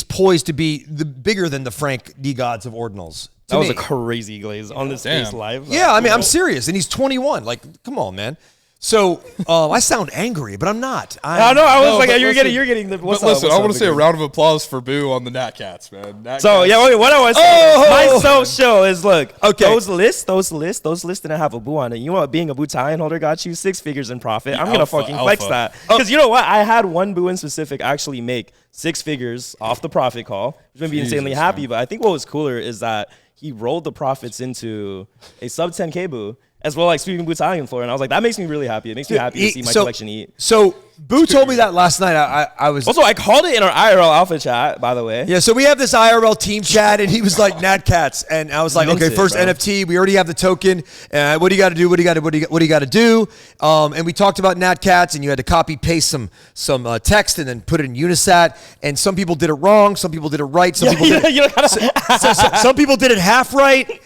Speaker 1: poised to be bigger than the Frank DGods of Ordinals.
Speaker 3: That was a crazy glaze on this Space Live.
Speaker 1: Yeah, I mean, I'm serious, and he's 21. Like, come on, man. So I sound angry, but I'm not.
Speaker 3: I was like, you're getting the.
Speaker 2: Listen, I want to say a round of applause for Boo on the NatCats, man.
Speaker 3: What I want to say, my self show is those lists didn't have a Boo on it. You know what? Being a Bootalion holder got you 6 figures in profit. I'm gonna fucking flex that because you know what? I had one Boo in specific actually make 6 figures off the profit call, which made me insanely happy. But I think what was cooler is that he rolled the profits into a sub 10K Boo, as well, like sweeping Bootalion floor, and I was like, that makes me really happy. It makes me happy to see my collection eat.
Speaker 1: So Boo told me that last night.
Speaker 3: I called it in our IRL Alpha chat, by the way.
Speaker 1: Yeah, so we have this IRL team chat, and he was like, NatCats, and I was like, okay, first NFT, we already have the token. What do you got to do? What do you got to do? And we talked about NatCats, and you had to copy paste some text and then put it in Unisat. And some people did it wrong, some people did it right, some people did it half right.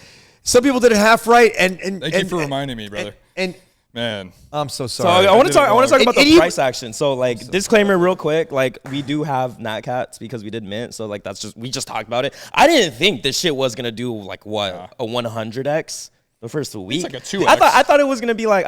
Speaker 1: Some people did it half right, and
Speaker 2: thank you for reminding me, brother. And man,
Speaker 1: I'm so sorry.
Speaker 3: So I want to talk about the price action. So like disclaimer, real quick, like we do have NatCats because we did mint. So like we just talked about it. I didn't think this shit was gonna do like a 100x. The first week,
Speaker 2: it's like a 2x.
Speaker 3: I thought it was gonna be like,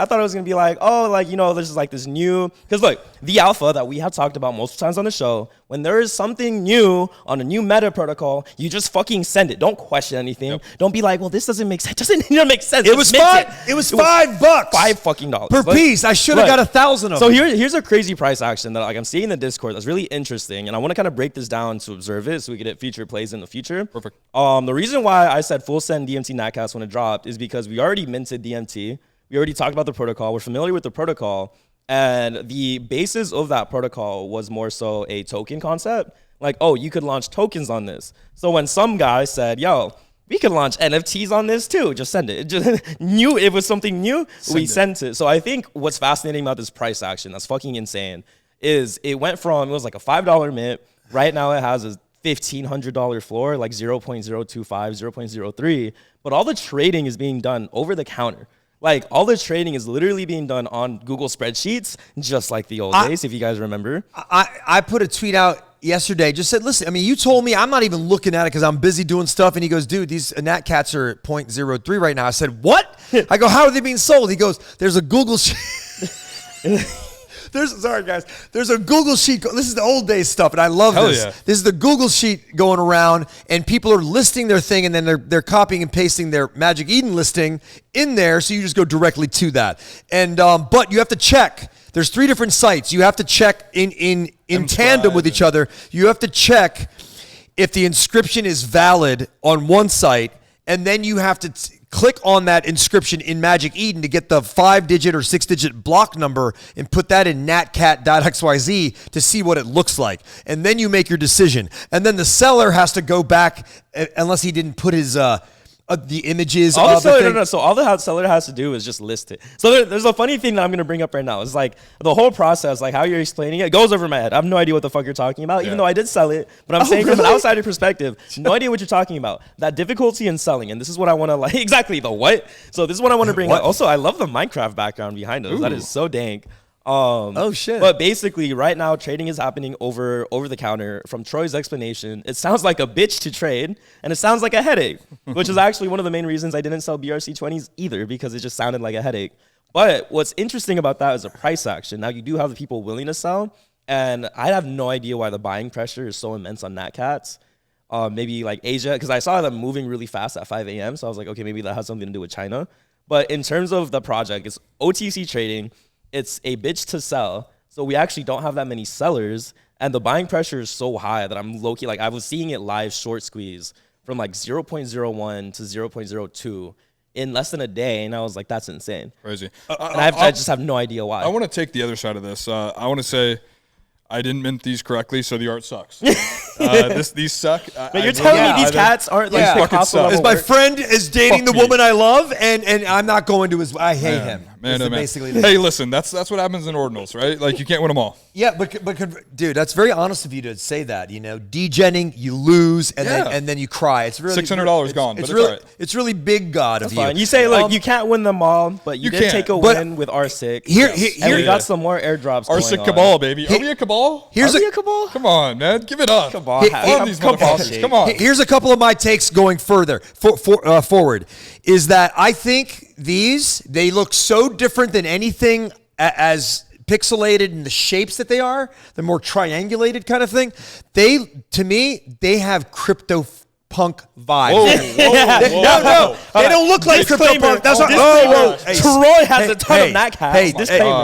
Speaker 3: oh, like there's like this new, because look, the alpha that we have talked about multiple times on the show. When there is something new on a new meta protocol, you just fucking send it. Don't question anything. Yep. Don't be like, well, this doesn't make sense. Doesn't make sense.
Speaker 1: It was $5. It was $5.
Speaker 3: $5 fucking
Speaker 1: per piece. I should have got 1,000 of them.
Speaker 3: So here's a crazy price action that like I'm seeing in the Discord that's really interesting, and I want to kind of break this down to observe it so we can get future plays in the future.
Speaker 2: Perfect.
Speaker 3: The reason why I said full send DMT NatCats when it dropped is because we already minted DMT. We already talked about the protocol. We're familiar with the protocol. And the basis of that protocol was more so a token concept. Like, oh, you could launch tokens on this. So when some guy said, yo, we could launch NFTs on this too, just send it. It just knew it was something new, we sent it. So I think what's fascinating about this price action, that's fucking insane, is it went from, it was like a $5 mint. Right now it has a $1,500 floor, like 0.025, 0.03. But all the trading is being done over the counter. Like, all the trading is literally being done on Google spreadsheets, just like the old days, if you guys remember.
Speaker 1: I put a tweet out yesterday, just said, listen, I mean, you told me, I'm not even looking at it because I'm busy doing stuff. And he goes, dude, these NatCats are at 0.03 right now. I said, what? I go, how are they being sold? He goes, there's a Google sheet. Sorry, guys. There's a Google sheet. This is the old days stuff, and I love this. Yeah. This is the Google sheet going around, and people are listing their thing, and then they're copying and pasting their Magic Eden listing in there, so you just go directly to that. And but you have to check. There's 3 different sites. You have to check in tandem with each other. You have to check if the inscription is valid on one site, and then you have to click on that inscription in Magic Eden to get the 5-digit or 6-digit block number and put that in natcat.xyz to see what it looks like. And then you make your decision. And then the seller has to go back, unless he didn't put his the images.
Speaker 3: So all the seller has to do is just list it. So there's a funny thing that I'm going to bring up right now. It's like the whole process, like how you're explaining it, goes over my head. I have no idea what the fuck you're talking about, even though I did sell it. But I'm saying from an outsider perspective, no idea what you're talking about. That difficulty in selling, and this is what I want to exactly the what. So this is what I want to bring up. Also, I love the Minecraft background behind us. That is so dank.
Speaker 1: Oh shit.
Speaker 3: But basically right now trading is happening over the counter. From Troy's explanation, it sounds like a bitch to trade and it sounds like a headache, which is actually one of the main reasons I didn't sell BRC20s either, because it just sounded like a headache. But what's interesting about that is a price action. Now you do have the people willing to sell, and I have no idea why the buying pressure is so immense on NatCats. Maybe like Asia, because I saw them moving really fast at 5 a.m. So I was like, okay, maybe that has something to do with China. But in terms of the project, it's OTC trading. It's a bitch to sell. So we actually don't have that many sellers. And the buying pressure is so high that I'm low-key, like I was seeing it live short squeeze from like 0.01 to 0.02 in less than a day. And I was like, that's insane.
Speaker 2: Crazy.
Speaker 3: And I just have no idea why.
Speaker 2: I want to take the other side of this. I want to say I didn't mint these correctly, so the art sucks. These suck.
Speaker 3: But you're telling me these cats aren't like Picasso level
Speaker 1: work? My
Speaker 3: work?
Speaker 1: friend is dating the woman I love, and I'm not going to his. I hate him. Basically,
Speaker 2: hey, listen, that's what happens in Ordinals, right? Like you can't win them all.
Speaker 1: Yeah, but dude, that's very honest of you to say that. You know, degenning, you lose, and then you cry. It's really
Speaker 2: $600 gone.
Speaker 1: It's
Speaker 2: but
Speaker 1: really
Speaker 2: all right.
Speaker 1: It's really BitGod of
Speaker 3: fine.
Speaker 1: you.
Speaker 3: You say, look, you can't win them all, but you did take a win with RSIC. And we got some more airdrops.
Speaker 2: RSIC Cabal, baby. Are we a Cabal?
Speaker 1: Here's
Speaker 3: a Cabal.
Speaker 2: Come on, man, give it up.
Speaker 3: Cabal.
Speaker 2: These motherfuckers. Come on.
Speaker 1: Here's a couple of my takes going further forward. Is that I think they look so different than anything as pixelated in the shapes that they are, the more triangulated kind of thing. To me, they have crypto punk vibes.
Speaker 2: Whoa.
Speaker 1: They don't look like crypto punk. That's what.
Speaker 3: Troy has a ton of NatCats.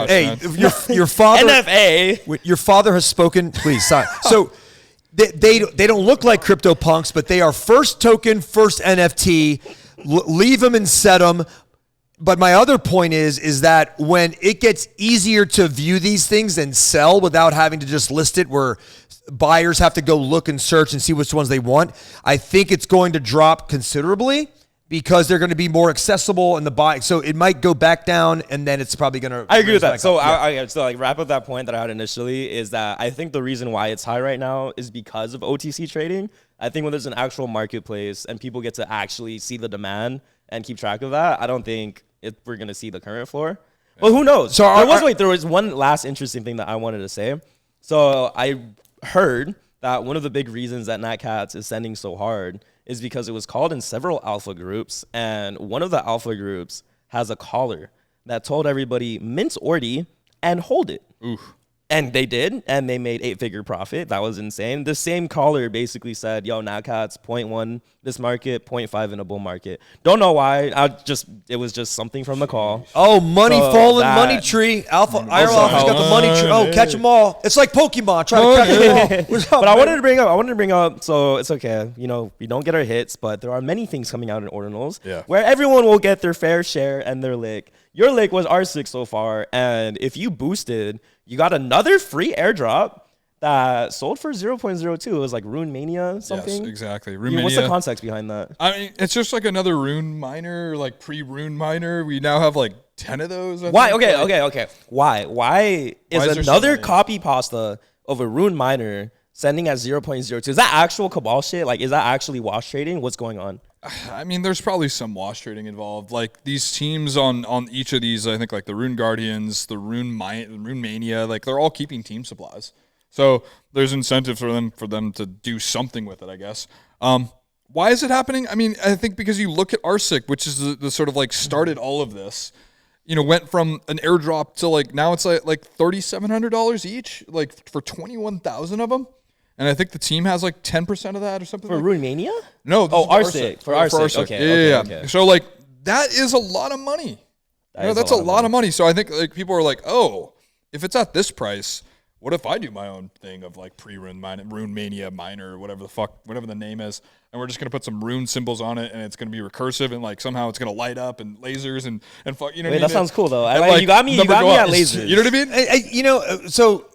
Speaker 1: Hey, your father.
Speaker 3: NFA.
Speaker 1: Your father has spoken. Please, sorry. So. They don't look like crypto punks, but they are first token, first NFT. Leave them and set them. But my other point is that when it gets easier to view these things and sell without having to just list it, where buyers have to go look and search and see which ones they want, I think it's going to drop considerably, because they're going to be more accessible in the buy. So it might go back down, and then it's probably going to.
Speaker 3: I agree with that. So I wrap up that point that I had initially is that I think the reason why it's high right now is because of OTC trading. I think when there's an actual marketplace and people get to actually see the demand and keep track of that, I don't think we're going to see the current floor. But who knows? So there was one last interesting thing that I wanted to say. So I heard that one of the big reasons that NatCats is sending so hard is because it was called in several alpha groups, and one of the alpha groups has a caller that told everybody mint Ordi and hold it.
Speaker 2: Oof.
Speaker 3: And they did, and they made 8-figure profit. That was insane. The same caller basically said, yo, NatCats, 0.1 this market, 0.5 in a bull market. Don't know why. It was just something from the call.
Speaker 1: Oh, money tree. Alpha, IRL Alpha's got the money tree. Oh, catch them all. It's like Pokemon. Try to catch them all.
Speaker 3: But I wanted to bring up, so it's okay. You know, we don't get our hits, but there are many things coming out in Ordinals where everyone will get their fair share and their lick. Your lick was R6 so far, and if you boosted, you got another free airdrop that sold for 0.02. It was like Rune Mania something.
Speaker 2: Yes, exactly.
Speaker 3: Rune Mania. What's the context behind that?
Speaker 2: I mean, it's just like another Rune miner, like pre-Rune miner. We now have like 10 of those.
Speaker 3: Why? Okay. Why is another copy pasta of a Rune miner sending at 0.02? Is that actual Cabal shit? Like, is that actually wash trading? What's going on?
Speaker 2: I mean, there's probably some wash trading involved. Like these teams on each of these, I think like the Rune Guardians, the Rune Mania, like they're all keeping team supplies. So there's incentive for them to do something with it, I guess. Why is it happening? I mean, I think because you look at RSIC, which is the sort of like started all of this, you know, went from an airdrop to like now it's like $3,700 each, like for 21,000 of them. And I think the team has like 10% of that or something.
Speaker 3: For Rune Mania?
Speaker 2: No.
Speaker 3: RSIC. For RSIC.
Speaker 2: Okay. So like that is a lot of money. That's a lot of money. So I think like people are like, oh, if it's at this price, what if I do my own thing of like Rune Mania miner, whatever the name is, and we're just gonna put some rune symbols on it, and it's gonna be recursive, and like somehow it's gonna light up and lasers and fuck, you know.
Speaker 3: Wait,
Speaker 2: what I mean?
Speaker 3: That sounds cool though. You got me at lasers.
Speaker 2: You know what I mean?
Speaker 1: So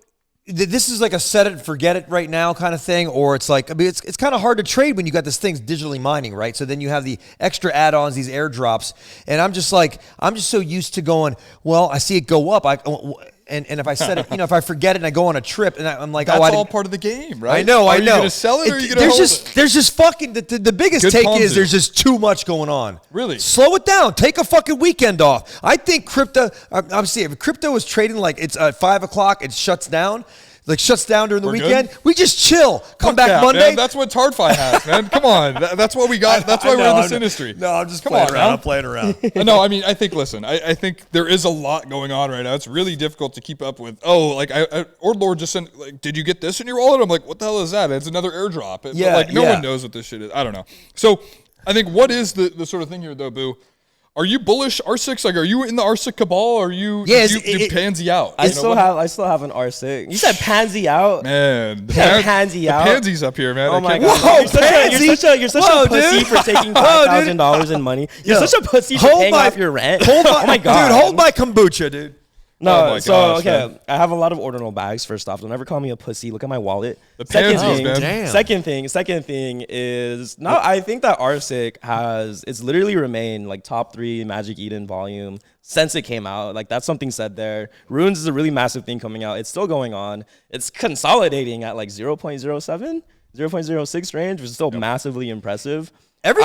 Speaker 1: this is like a set it, forget it right now kind of thing, or it's like, I mean, it's kind of hard to trade when you got this thing's digitally mining, right? So then you have the extra add-ons, these airdrops, and I'm just so used to going, well, I see it go up, and if I set it, you know, if I forget it and I go on a trip and I'm like,
Speaker 2: that's all part of the game, right?
Speaker 1: I know.
Speaker 2: Are you going to sell it or are you going to hold it?
Speaker 1: There's just fucking, the biggest
Speaker 2: Good
Speaker 1: take
Speaker 2: Ponzi.
Speaker 1: is there's just too much going on.
Speaker 2: Really?
Speaker 1: Slow it down. Take a fucking weekend off. I think crypto, I'm saying if crypto is trading like it's at 5 o'clock, it shuts down. Like shuts down during the weekend. Good. We just chill. Come back Monday.
Speaker 2: Man, that's what TardFi has, man. Come on. That's what we got. That's why we're in this industry.
Speaker 1: No, I'm just playing around. I'm playing around.
Speaker 2: No, I mean, I think, listen, I think there is a lot going on right now. It's really difficult to keep up with. Oh, like, Ordinal just sent, like, did you get this in your wallet? I'm like, what the hell is that? It's another airdrop. But, like, no one knows what this shit is. I don't know. So I think what is the sort of thing here, though, Boo? Are you bullish R6? Like, are you in the R6 Cabal? Or are you did Pansy out?
Speaker 3: I still have an R6. You said Pansy out,
Speaker 2: man.
Speaker 3: Pansy out.
Speaker 2: Pansy's up here, man.
Speaker 3: Oh my god!
Speaker 1: Whoa,
Speaker 3: you're such a pussy for taking $5,000 in money. You're such a pussy for paying off your rent.
Speaker 1: Oh my god, dude! Hold my kombucha, dude.
Speaker 3: No, okay. I have a lot of Ordinal bags. First off, don't ever call me a pussy. Look at my wallet. Second thing is no. I think that RSIC it's literally remained like top 3 Magic Eden volume since it came out. Like that's something said there. Runes is a really massive thing coming out. It's still going on. It's consolidating at like 0.07, 0.06 range, which is still massively impressive.
Speaker 1: Every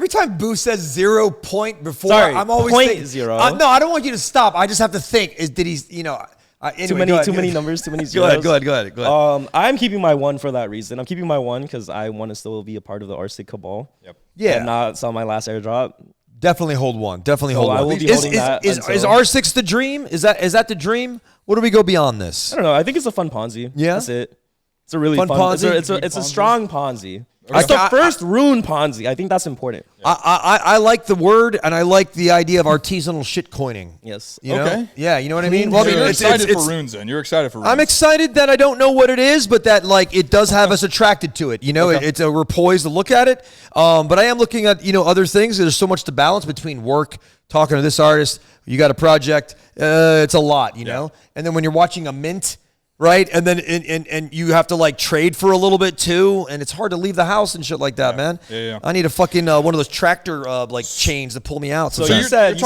Speaker 1: time Boo says 0 point before,
Speaker 3: sorry,
Speaker 1: I'm always
Speaker 3: point
Speaker 1: thinking,
Speaker 3: 0.
Speaker 1: No, I don't want you to stop. I just have to think. Did he? You know, anyway,
Speaker 3: too many numbers, too many zeros.
Speaker 1: Go ahead.
Speaker 3: I'm keeping my 1 for that reason. I'm keeping my 1 because I want to still be a part of the RSIC Cabal.
Speaker 2: Yep.
Speaker 1: Yeah.
Speaker 3: And not sell my last airdrop.
Speaker 1: Definitely hold 1. Definitely hold 1.
Speaker 3: I will be holding that.
Speaker 1: Is R6 the dream? Is that the dream? What do we go beyond this?
Speaker 3: I don't know. I think it's a fun Ponzi.
Speaker 1: Yeah.
Speaker 3: That's it. It's a really fun
Speaker 1: Ponzi.
Speaker 3: It's a strong Ponzi. It's the first Rune Ponzi. I think that's important.
Speaker 1: Yeah. I like the word, and I like the idea of artisanal shit coining.
Speaker 3: Yes.
Speaker 1: You know? Yeah, you know what I mean?
Speaker 2: Well, you're excited for runes, then. You're excited for runes.
Speaker 1: I'm excited that I don't know what it is, but that like it does have us attracted to it. You know, we're poised to look at it. But I am looking at, you know, other things. There's so much to balance between work, talking to this artist, you got a project. It's a lot, you know? And then when you're watching a mint, right? And then and you have to like trade for a little bit too, and it's hard to leave the house and shit like that, man.
Speaker 2: Yeah.
Speaker 1: I need a fucking one of those tractor like chains to pull me out.
Speaker 3: So you said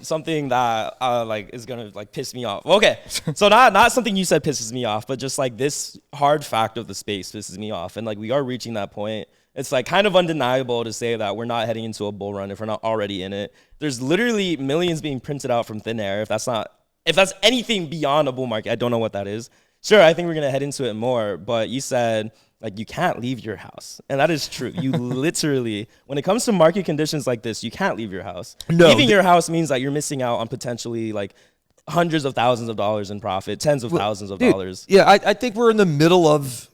Speaker 3: something that like is gonna like piss me off. Okay, so not something you said pisses me off, but just like this hard fact of the space pisses me off, and like we are reaching that point. It's like kind of undeniable to say that we're not heading into a bull run if we're not already in it. There's literally millions being printed out from thin air. If that's anything beyond a bull market, I don't know what that is. Sure, I think we're going to head into it more, but you said, like, you can't leave your house. And that is true. You literally, when it comes to market conditions like this, you can't leave your house.
Speaker 1: No,
Speaker 3: leaving your house means that you're missing out on potentially, like, hundreds of thousands of dollars in profit, tens of thousands of dollars.
Speaker 1: Yeah, I think we're in the middle of...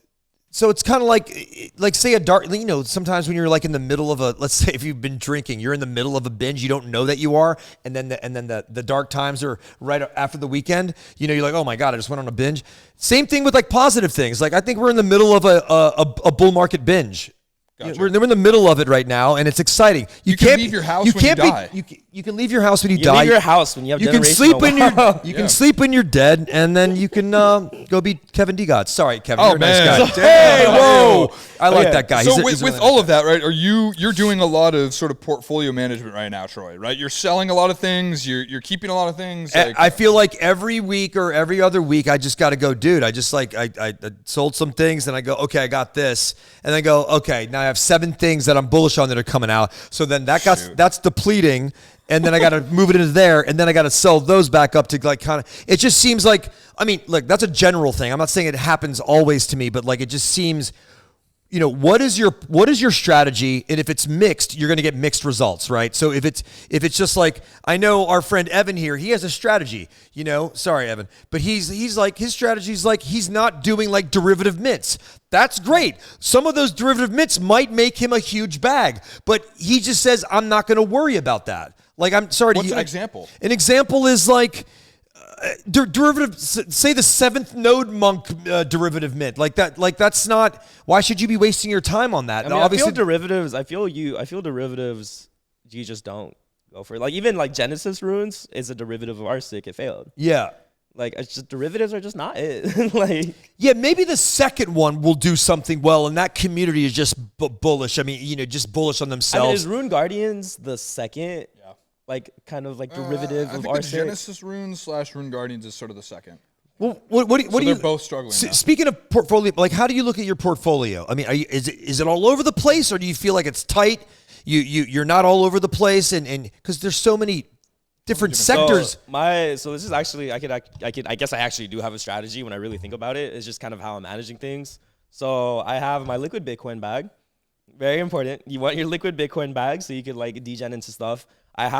Speaker 1: So it's kind of like say a dark, you know, sometimes when you're like in the middle of let's say if you've been drinking, you're in the middle of a binge, you don't know that you are. And then the dark times are right after the weekend, you know, you're like, oh my God, I just went on a binge. Same thing with like positive things. Like I think we're in the middle of a bull market binge.
Speaker 2: Gotcha.
Speaker 1: We're in the middle of it right now, and it's exciting.
Speaker 2: You can leave your house when you die.
Speaker 1: You can leave your house when you
Speaker 3: You
Speaker 1: die.
Speaker 3: leave your house when you have
Speaker 1: You can sleep when
Speaker 3: generational
Speaker 1: you're can sleep when you're dead, and then you can go be Kevin DeGod. Sorry, Kevin.
Speaker 2: Oh,
Speaker 1: you're a nice
Speaker 2: man.
Speaker 1: guy. Hey, whoa! I like that guy.
Speaker 2: So
Speaker 1: He's
Speaker 2: with all of that, right? You're doing a lot of sort of portfolio management right now, Troy? Right? You're selling a lot of things. You're keeping a lot of things. Like,
Speaker 1: I feel like every week or every other week, I just got to go, dude. I just I sold some things, and I go, okay, I got this, and I go, okay, now I have 7 things that I'm bullish on that are coming out. So then that's depleting, and then I got to move it into there, and then I got to sell those back up to like kind of. It just seems like, I mean, look, that's a general thing. I'm not saying it happens always to me, but like it just seems. What is your strategy? And if it's mixed, you're going to get mixed results, right? So if it's just like, I know our friend Evan here, he has a strategy, sorry, Evan, but he's like, his strategy is like, he's not doing like derivative mints. That's great. Some of those derivative mints might make him a huge bag, but he just says, I'm not going to worry about that. Like, I'm sorry.
Speaker 2: What's an example?
Speaker 1: An example is like, derivative, say the 7th node monk derivative mint, like that. Like that's not. Why should you be wasting your time on that?
Speaker 3: I mean, obviously, I feel derivatives. You just don't go for it. Like even like Genesis runes is a derivative of RSIC. It failed.
Speaker 1: Yeah.
Speaker 3: Like it's just derivatives are just not it. Like
Speaker 1: yeah, maybe the second one will do something well, and that community is just bullish. I mean, just bullish on themselves.
Speaker 3: I mean, is Rune Guardians the second? Like kind of like derivative
Speaker 2: I
Speaker 3: of
Speaker 2: think
Speaker 3: RSIC.
Speaker 2: the Genesis runes / Rune Guardians is sort of the second.
Speaker 1: Well, what do you?
Speaker 2: They're both struggling.
Speaker 1: Speaking of portfolio, like how do you look at your portfolio? I mean, is it all over the place, or do you feel like it's tight? You're not all over the place, and because there's so many different sectors.
Speaker 3: So this is actually I guess I actually do have a strategy when I really think about it. It's just kind of how I'm managing things. So I have my liquid Bitcoin bag. Very important. You want your liquid Bitcoin bag so you could like degen into stuff. I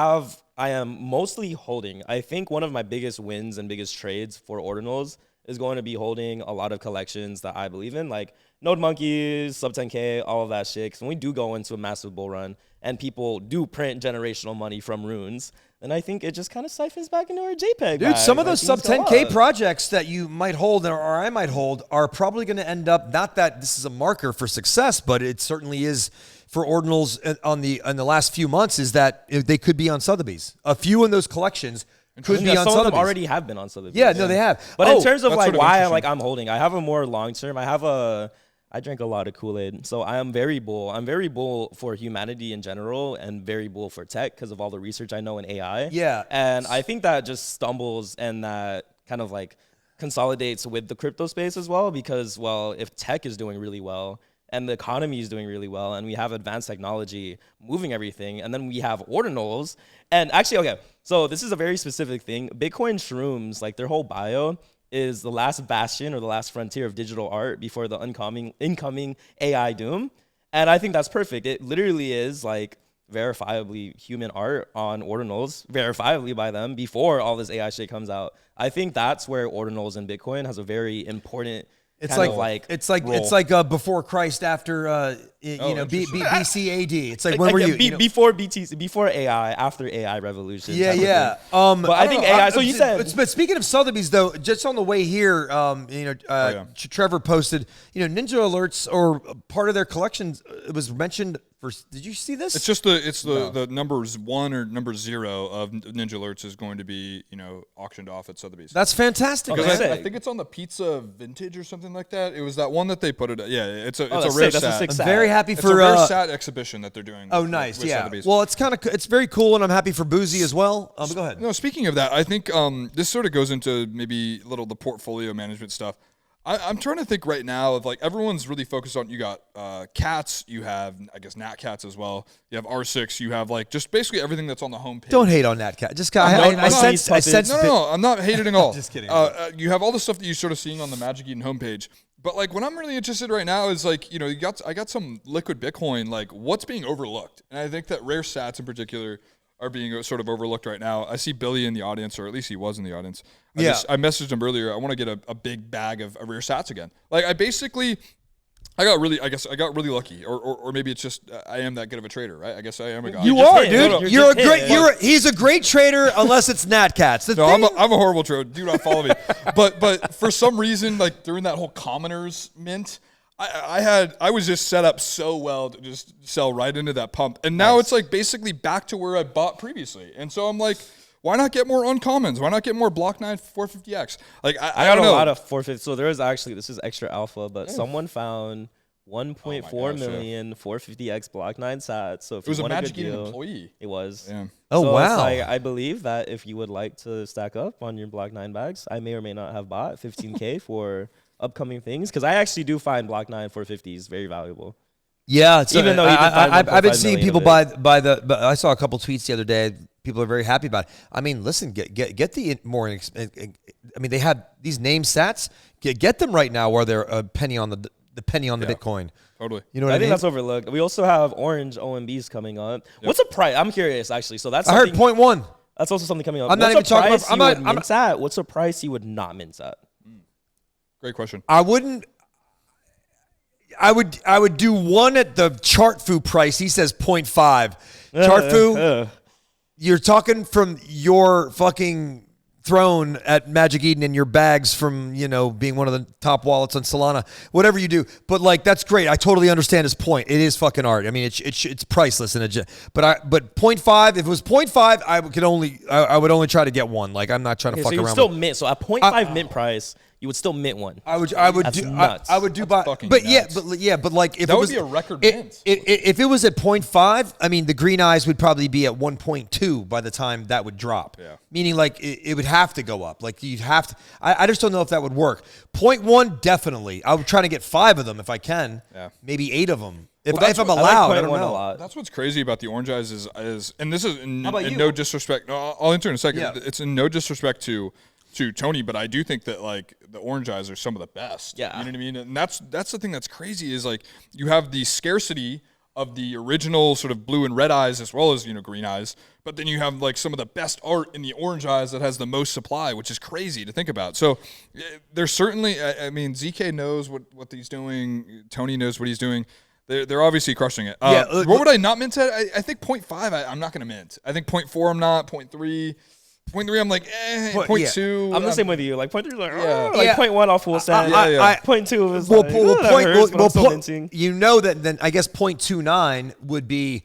Speaker 3: am mostly holding. I think one of my biggest wins and biggest trades for Ordinals is going to be holding a lot of collections that I believe in, like Node Monkeys, sub 10K, all of that shit. Because when we do go into a massive bull run and people do print generational money from runes, then I think it just kind of siphons back into our JPEG.
Speaker 1: Dude, some of those sub 10K projects that you might hold or I might hold are probably going to end up, not that this is a marker for success, but it certainly is for Ordinals in the last few months, is that they could be on Sotheby's. A few in those collections could be on Sotheby's.
Speaker 3: Some of them already have been on Sotheby's.
Speaker 1: Yeah, no, they have.
Speaker 3: But in terms of like why I'm holding, I have a more long term. I drank a lot of Kool-Aid, so I am very bull. I'm very bull for humanity in general and very bull for tech because of all the research I know in AI.
Speaker 1: Yeah.
Speaker 3: And I think that just stumbles and that kind of like consolidates with the crypto space as well because, well, if tech is doing really well and the economy is doing really well and we have advanced technology moving everything and then we have ordinals. And actually, okay, so this is a very specific thing. Bitcoin shrooms, like their whole bio is the last bastion or the last frontier of digital art before the incoming AI doom. And I think that's perfect. It literally is like verifiably human art on Ordinals, verifiably by them before all this AI shit comes out. I think that's where Ordinals and Bitcoin has a very important
Speaker 1: It's like before Christ, after BC AD. It's like when were you
Speaker 3: before BTC, before AI, after AI revolution.
Speaker 1: Yeah.
Speaker 3: But I think AI. So you said.
Speaker 1: But speaking of Sotheby's, though, just on the way here, Trevor posted, Ninja Alerts or part of their collections was mentioned. Did you see this?
Speaker 2: It's just the numbers 1 or number 0 of Ninja Alerts is going to be auctioned off at Sotheby's.
Speaker 1: That's fantastic.
Speaker 2: Because I think it's on the Pizza Vintage or something like that. It was that one that they put it. Yeah, it's a rare sat.
Speaker 1: I'm very happy for
Speaker 2: a rare sat exhibition that they're doing.
Speaker 1: Oh, nice.
Speaker 2: With Sotheby's.
Speaker 1: Well, it's very cool, and I'm happy for Boozy as well. Go ahead.
Speaker 2: No, speaking of that, I think this sort of goes into maybe a little the portfolio management stuff. I'm trying to think right now of like everyone's really focused on. You got cats, you have I guess NatCats as well. You have R6, you have like just basically everything that's on the homepage.
Speaker 1: Don't hate on NatCat. Just I sense.
Speaker 2: No, I'm not hating at all.
Speaker 1: Just kidding.
Speaker 2: You have all the stuff that you're sort of seeing on the Magic Eden homepage. But like what I'm really interested right now is like I got some liquid Bitcoin. Like what's being overlooked, and I think that rare sats in particular are being sort of overlooked right now. I see Billy in the audience, or at least he was in the audience. I messaged him earlier. I want to get a big bag of rare sats again. Like I got really lucky, or maybe it's just I am that good of a trader, right? I guess I am a guy.
Speaker 1: You are, dude. He's a great trader unless it's NatCats.
Speaker 2: I'm a horrible trader. Do not follow me. But for some reason, like during that whole commoners mint, I was just set up so well to just sell right into that pump. And now it's like basically back to where I bought previously. And so I'm like, why not get more uncommons? Why not get more Block 9 450X? Like I
Speaker 3: got
Speaker 2: don't
Speaker 3: a
Speaker 2: know.
Speaker 3: lot of 450. So there is actually, this is extra alpha, but someone found 1.4 million 450X Block 9 sats. So if
Speaker 2: it was
Speaker 3: you
Speaker 2: a
Speaker 3: want
Speaker 2: Magic
Speaker 3: a good
Speaker 2: Eden
Speaker 3: deal,
Speaker 2: employee.
Speaker 3: It was.
Speaker 2: Yeah.
Speaker 1: Oh,
Speaker 3: so
Speaker 1: wow.
Speaker 3: It's like, I believe that if you would like to stack up on your Block 9 bags, I may or may not have bought 15K for upcoming things, because I actually do find Block 9 450s very valuable.
Speaker 1: Yeah, so
Speaker 3: Even though
Speaker 1: I've been seeing people buy
Speaker 3: the.
Speaker 1: but I saw a couple tweets the other day. People are very happy about it. I mean, listen, get the more. I mean, they have these name sats. Get them right now where they're a penny on the penny on the Bitcoin.
Speaker 2: Totally.
Speaker 1: You know what I mean?
Speaker 3: think that's overlooked. We also have orange OMBs coming up. Yep. What's the price? I'm curious actually. So that's
Speaker 1: I heard 0.1.
Speaker 3: That's also something coming up.
Speaker 1: I'm not even talking about.
Speaker 3: What's the price you would not mint at?
Speaker 2: Great question.
Speaker 1: I wouldn't. I would do one at the Chartfu price. He says 0.5. Chartfu, you're talking from your fucking throne at Magic Eden and your bags from, being one of the top wallets on Solana, whatever you do. But like, that's great. I totally understand his point. It is fucking art. I mean, it's priceless. But 0.5, if it was 0.5, I would only try to get one. Like, I'm not trying to fuck
Speaker 3: so you
Speaker 1: around.
Speaker 3: Still mint. So at 0.5 mint price, you would still mint one.
Speaker 1: I would
Speaker 3: That's
Speaker 1: do
Speaker 3: nuts.
Speaker 1: I would do
Speaker 2: That's
Speaker 1: by
Speaker 2: fucking
Speaker 1: but
Speaker 2: nuts.
Speaker 1: but like if
Speaker 2: That
Speaker 1: it
Speaker 2: would
Speaker 1: was
Speaker 2: be a record mint.
Speaker 1: if it was at 0.5, I mean the green eyes would probably be at 1.2 by the time that would drop.
Speaker 2: Yeah.
Speaker 1: Meaning like it would have to go up. Like you'd have to. I just don't know if that would work. 0.1 definitely. I'm trying to get 5 of them if I can.
Speaker 2: Yeah.
Speaker 1: Maybe 8 of them. If
Speaker 2: that's
Speaker 1: I'm
Speaker 2: what-
Speaker 1: allowed,
Speaker 3: I
Speaker 1: I
Speaker 3: like
Speaker 1: don't
Speaker 3: 0.1
Speaker 1: know.
Speaker 3: a lot.
Speaker 2: That's what's crazy about the orange eyes is and this is in
Speaker 1: about you?
Speaker 2: no disrespect. No, I'll enter in a second.
Speaker 1: Yeah.
Speaker 2: It's in no disrespect to Tony, but I do think that like the orange eyes are some of the best.
Speaker 3: Yeah.
Speaker 2: You know what I mean? And that's the thing that's crazy is like you have the scarcity of the original sort of blue and red eyes as well as, green eyes, but then you have like some of the best art in the orange eyes that has the most supply, which is crazy to think about. So there's certainly, I mean, ZK knows what he's doing. Tony knows what he's doing. They're obviously crushing it. What would I not mint at? I think 0.5, I'm not going to mint. I think 0.4, I'm not. 0.3. 0.3, I'm like, 0.2.
Speaker 3: I'm the same with you. Like 0.3 is like,
Speaker 2: Yeah.
Speaker 3: like
Speaker 1: Yeah.
Speaker 3: 0.1 off full set.
Speaker 2: yeah.
Speaker 3: 0.2 is
Speaker 1: Well,
Speaker 3: like, that hurts, but I'm still minting.
Speaker 1: you know that then I guess 0.29 would be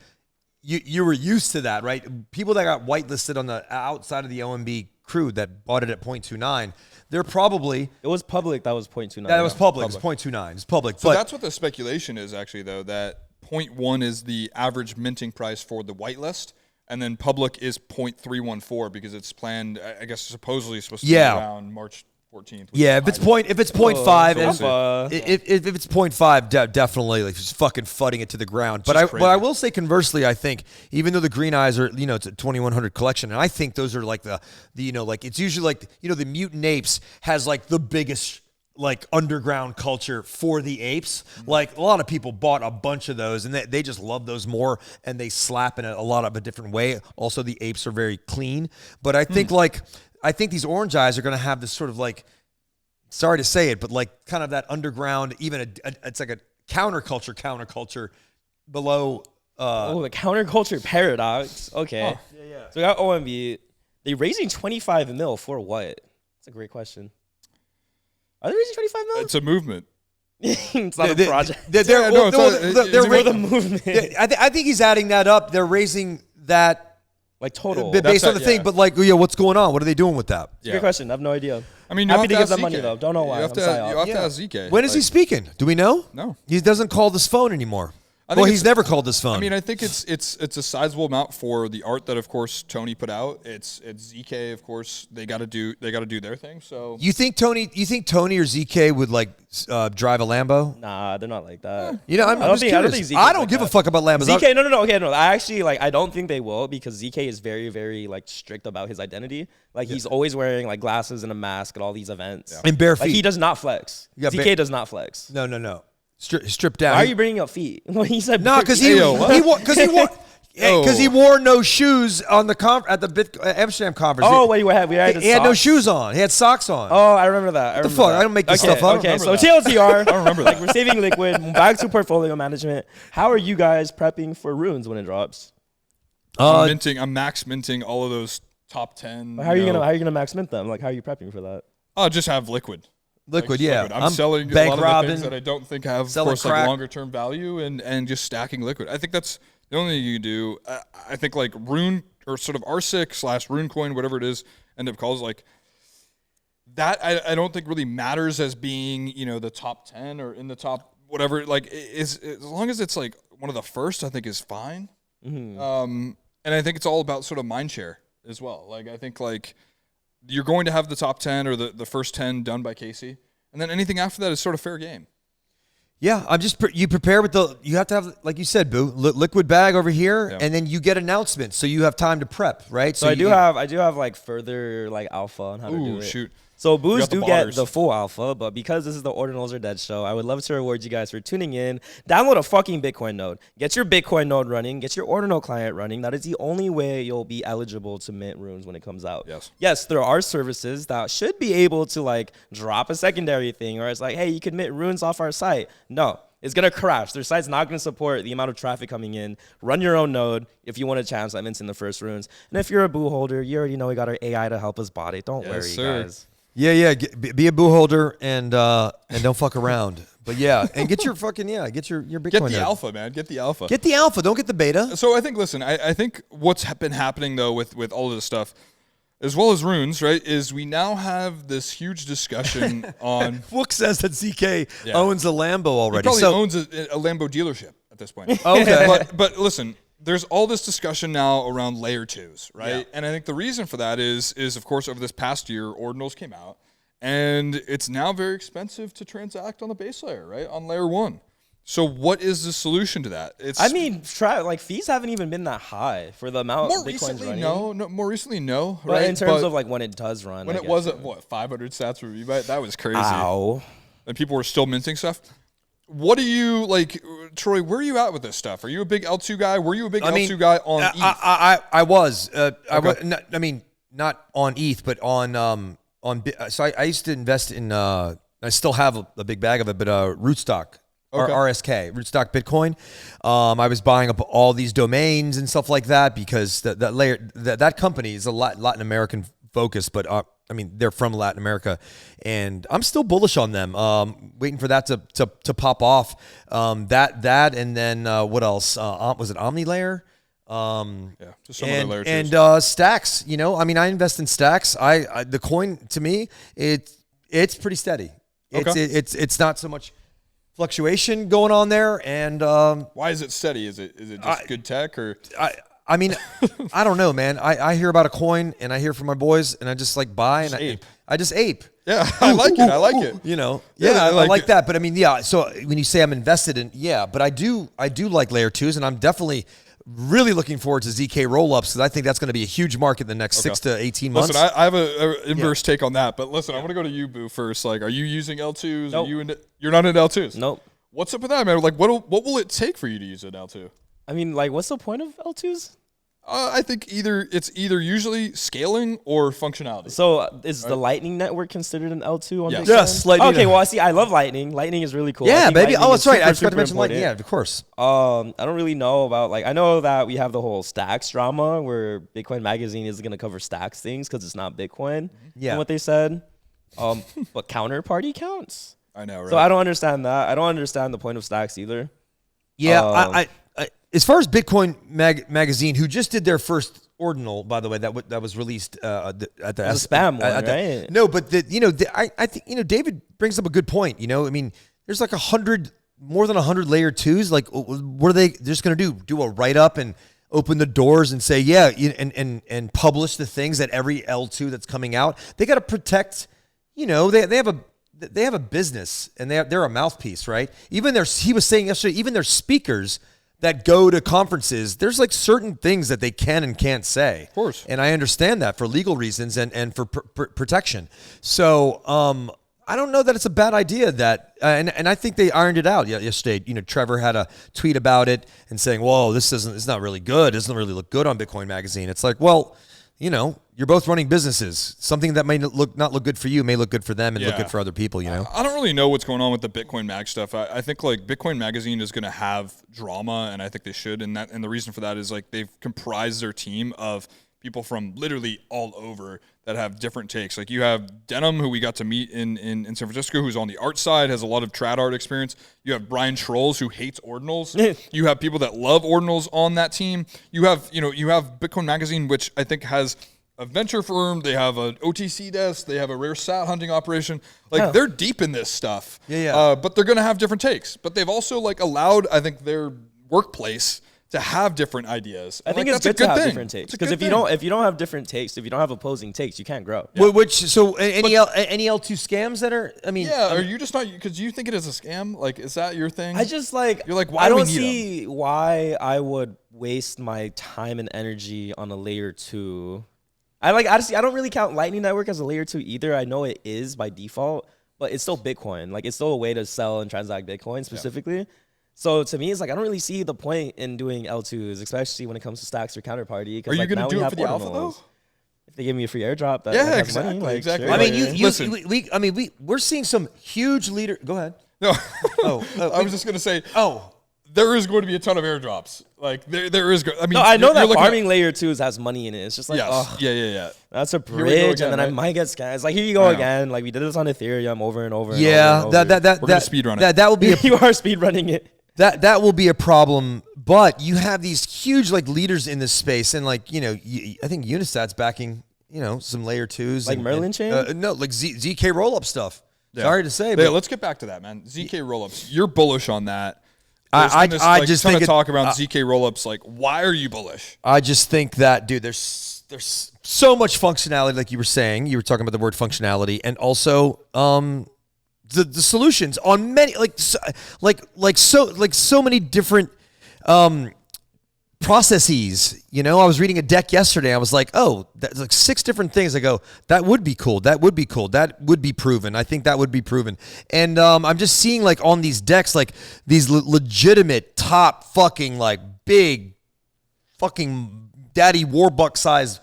Speaker 1: you were used to that, right? People that got whitelisted on the outside of the OMB crew that bought it at 0.29, they're probably
Speaker 3: It was public. That was 0.29.
Speaker 1: that was public. It's 0.29. It's public.
Speaker 2: So
Speaker 1: but
Speaker 2: that's what the speculation is actually, though, that 0.1 is the average minting price for the whitelist, and then public is 0.314 because it's planned, I guess, supposedly supposed to be around March 14th.
Speaker 1: yeah, if it's 0.5,
Speaker 3: so
Speaker 1: and if it's 0.5, definitely like just fucking fudding it to the ground. But
Speaker 2: Just crazy.
Speaker 1: I will say conversely, I think even though the green eyes are, it's a 2100 collection, and I think those are like the like it's usually like the mutant apes has like the biggest like underground culture for the apes. Like a lot of people bought a bunch of those and they just love those more and they slap in a lot of a different way. Also the apes are very clean, but I think I think these orange eyes are going to have this sort of like, sorry to say it, but like kind of that underground, even it's like a counterculture below.
Speaker 3: The counterculture paradox. Okay. Yeah. So we got OMB. They raising 25 mil for what? That's a great question. Are they raising 25 mil?
Speaker 2: It's a movement.
Speaker 3: It's not a project.
Speaker 1: They're
Speaker 3: more the movement.
Speaker 1: I think he's adding that up. They're raising that.
Speaker 3: Like total.
Speaker 1: Based on the thing, but like, what's going on? What are they doing with that?
Speaker 3: It's a good question. I have no idea.
Speaker 2: I mean,
Speaker 3: happy to give them money though. Don't know why.
Speaker 2: You have to ask ZK.
Speaker 1: When is he speaking? Do we know?
Speaker 2: No.
Speaker 1: He doesn't call this phone anymore. Well, he's never called this phone.
Speaker 2: I mean, I think it's a sizable amount for the art that, of course, Tony put out. It's ZK, of course. They got to do their thing. So
Speaker 1: you think Tony or ZK would like drive a Lambo?
Speaker 3: Nah, they're not like that.
Speaker 1: I'm just curious. I don't give a fuck about Lambos.
Speaker 3: ZK, no. Okay, no. I actually I don't think they will because ZK is very, very like strict about his identity. Like he's always wearing like glasses and a mask at all these events.
Speaker 1: And bare feet.
Speaker 3: Like he does not flex. ZK does not flex.
Speaker 1: No. Stripped down.
Speaker 3: Why are you bringing up feet? Well, he said
Speaker 1: no, because he wore no shoes on the at the Amsterdam conference.
Speaker 3: Oh, wait,
Speaker 1: he had no shoes on. He had socks on.
Speaker 3: Oh, I remember that.
Speaker 1: What the fuck? I don't make this stuff up.
Speaker 3: Okay, so TLTR.
Speaker 2: I don't remember that.
Speaker 3: Like we're saving liquid. Back to portfolio management. How are you guys prepping for runes when it drops?
Speaker 2: I'm max minting all of those top 10.
Speaker 3: How are you gonna max mint them? Like how are you prepping for that?
Speaker 2: I'll just have liquid.
Speaker 1: Liquid, yeah.
Speaker 2: I'm selling a
Speaker 1: bank
Speaker 2: lot of
Speaker 1: robbing,
Speaker 2: the things that I don't think have, of
Speaker 1: selling
Speaker 2: course,
Speaker 1: crack.
Speaker 2: like longer term value, and just stacking liquid. I think that's the only thing you can do. I think like Rune or sort of RSIC / Rune Coin, whatever it is, end up calls like that. I don't think really matters as being the top 10 or in the top whatever. Like is as long as it's like one of the first, I think is fine. Mm-hmm. And I think it's all about sort of mind share as well. Like I think like you're going to have the top 10 or the first 10 done by Casey. And then anything after that is sort of fair game.
Speaker 1: Yeah, I'm just you prepare with you have to have, like you said, Boo, liquid bag over here, and then you get announcements, so you have time to prep, right?
Speaker 3: So I do have like further like alpha on how to do it.
Speaker 2: Shoot.
Speaker 3: So Boos do get the full alpha, but because this is the Ordinals Are Dead show, I would love to reward you guys for tuning in. Download a fucking Bitcoin node. Get your Bitcoin node running. Get your Ordinal client running. That is the only way you'll be eligible to mint runes when it comes out. Yes, there are services that should be able to like drop a secondary thing, or it's like, hey, you can mint runes off our site. No. It's going to crash. Their site's not going to support the amount of traffic coming in. Run your own node if you want a chance at minting the first runes. And if you're a Boo holder, you already know we got our AI to help us bot it. Don't worry, guys.
Speaker 1: Yeah. Be a Boo holder and don't fuck around. But yeah, and get your fucking get your Bitcoin.
Speaker 2: Get the alpha, man. Get the alpha.
Speaker 1: Get the alpha. Don't get the beta.
Speaker 2: So I think, listen, I think what's been happening though with all of this stuff, as well as runes, right, is we now have this huge discussion on.
Speaker 1: Wook says that ZK owns a Lambo already.
Speaker 2: He probably owns a Lambo dealership at this point.
Speaker 1: Okay,
Speaker 2: but listen, there's all this discussion now around layer 2s, right?
Speaker 1: Yeah.
Speaker 2: And I think the reason for that is of course over this past year, Ordinals came out, and it's now very expensive to transact on the base layer, right, on layer 1. So what is the solution to that?
Speaker 3: Fees haven't even been that high for the amount
Speaker 2: more
Speaker 3: Bitcoin's
Speaker 2: recently,
Speaker 3: running.
Speaker 2: More recently, no.
Speaker 3: But
Speaker 2: right?
Speaker 3: in terms of like when it does run,
Speaker 2: when it was at 500 sats per VByte, that was crazy.
Speaker 3: Ow.
Speaker 2: And people were still minting stuff. What do you like, Troy? Where are you at with this stuff? Are you a big L2 guy? Were you a big L2 guy on ETH?
Speaker 1: I was.
Speaker 2: Okay.
Speaker 1: I mean, not on ETH, but on. So I used to invest in. I still have a big bag of it, but Rootstock.
Speaker 2: Okay.
Speaker 1: RSK, Rootstock Bitcoin. I was buying up all these domains and stuff like that because that company is a Latin American focused, but I mean they're from Latin America, and I'm still bullish on them. Waiting for that to pop off. That and then what else? Was it OmniLayer?
Speaker 2: Just some other layer 2s.
Speaker 1: And Stacks. I mean I invest in Stacks. The coin to me it's pretty steady. It's not so much fluctuation going on there, and
Speaker 2: why is it steady? Is it just good tech, or
Speaker 1: I mean I don't know, man. I hear about a coin and I hear from my boys and I just like buy and I just ape.
Speaker 2: Yeah, I like it. I like it.
Speaker 1: I like that. But I mean, so when you say I'm invested in, but I do like layer 2s, and I'm definitely really looking forward to ZK rollups because I think that's going to be a huge market in the next 6 to 18 months.
Speaker 2: Listen, I have an inverse take on that, but listen, I want to go to you, Boo, first. Like, are you using L2s?
Speaker 3: Nope.
Speaker 2: You're not into L2s?
Speaker 3: Nope.
Speaker 2: What's up with that, man? Like, what will it take for you to use an L2?
Speaker 3: I mean, like, what's the point of L2s?
Speaker 2: I think it's either usually scaling or functionality.
Speaker 3: So is the Lightning Network considered an L2 on Bitcoin?
Speaker 1: Yes, Lightning.
Speaker 3: Okay, well, I love Lightning. Lightning is really cool.
Speaker 1: Yeah, baby.
Speaker 3: Oh,
Speaker 1: that's right. I forgot to mention Lightning. Yeah, of course.
Speaker 3: I don't really know about, I know that we have the whole Stacks drama where Bitcoin Magazine is going to cover Stacks things because it's not Bitcoin.
Speaker 1: Yeah.
Speaker 3: From what they said. But counterparty counts.
Speaker 2: I know, right?
Speaker 3: So I don't understand that. I don't understand the point of Stacks either.
Speaker 1: Yeah, I as far as Bitcoin Magazine, who just did their first Ordinal, by the way, that was released at the
Speaker 3: spam one, right?
Speaker 1: No, but I think David brings up a good point. I mean, there's like more than 100 layer 2s. Like, what are they just going to do? Do a write up and open the doors and say and publish the things that every L2 that's coming out. They got to protect. They have a business and they're a mouthpiece, right? He was saying yesterday, even their speakers that go to conferences, there's like certain things that they can and can't say.
Speaker 2: Of course.
Speaker 1: And I understand that for legal reasons and for protection. So I don't know that it's a bad idea that, and I think they ironed it out yesterday. Trevor had a tweet about it and saying, whoa, it's not really good. It doesn't really look good on Bitcoin Magazine. It's like, well, you're both running businesses. Something that may not look good for you may look good for them and look good for other people,
Speaker 2: I don't really know what's going on with the Bitcoin Mag stuff. I think like Bitcoin Magazine is going to have drama, and I think they should. And the reason for that is like they've comprised their team of people from literally all over that have different takes. Like you have Denim, who we got to meet in San Francisco, who's on the art side, has a lot of trad art experience. You have Brian Trolls, who hates Ordinals. You have people that love Ordinals on that team. You have Bitcoin Magazine, which I think has a venture firm. They have an OTC desk. They have a rare sat hunting operation. Like they're deep in this stuff. But they're going to have different takes. But they've also like allowed, I think, their worklife to have different ideas.
Speaker 3: I think it's good to have different takes, because if you don't have different takes, if you don't have opposing takes, you can't grow.
Speaker 1: Any L2 scams that are? I mean,
Speaker 2: are you just not, because you think it is a scam? Like, is that your thing?
Speaker 3: I just like,
Speaker 2: you're like, why
Speaker 3: I
Speaker 2: do we
Speaker 3: don't
Speaker 2: need
Speaker 3: see why I would waste my time and energy on a layer 2. Honestly, I don't really count Lightning Network as a layer 2 either. I know it is by default, but it's still Bitcoin. Like, it's still a way to sell and transact Bitcoin specifically. Yeah. So to me, it's like I don't really see the point in doing L2s, especially when it comes to stacks or counterparty.
Speaker 2: Are you going to do it for the alpha though?
Speaker 3: If they give me a free airdrop, that
Speaker 2: exactly,
Speaker 3: money,
Speaker 2: exactly.
Speaker 3: Sure.
Speaker 1: I mean, we're seeing some huge leader. Go ahead.
Speaker 2: No, I was just going to say. There is going to be a ton of airdrops. Like there is. I mean,
Speaker 3: no, I know that farming layer 2s has money in it. It's just like,
Speaker 2: yeah.
Speaker 3: That's a bridge, and then I might get scammed. It's like, here you go again. Like we did this on Ethereum over and over.
Speaker 1: Yeah,
Speaker 2: we're gonna speedrun it.
Speaker 1: That will be.
Speaker 3: You are speedrunning it.
Speaker 1: That will be a problem. But you have these huge like leaders in this space, and like I think Unistat's backing some layer 2s,
Speaker 3: like Merlin chain.
Speaker 1: No, like ZK rollup stuff. Yeah. Sorry to say, but
Speaker 2: let's get back to that, man. ZK rollups. You're bullish on that.
Speaker 1: I just think
Speaker 2: talk around ZK rollups. Like, why are you bullish?
Speaker 1: I just think that, dude, there's so much functionality, like you were saying. You were talking about the word functionality, and also the solutions on many so many different processes. I was reading a deck yesterday. I was like, oh, that's like 6 different things. I go, that would be cool. That would be cool. That would be proven. I think that would be proven. And I'm just seeing like on these decks, like these legitimate top fucking like big fucking daddy warbuck size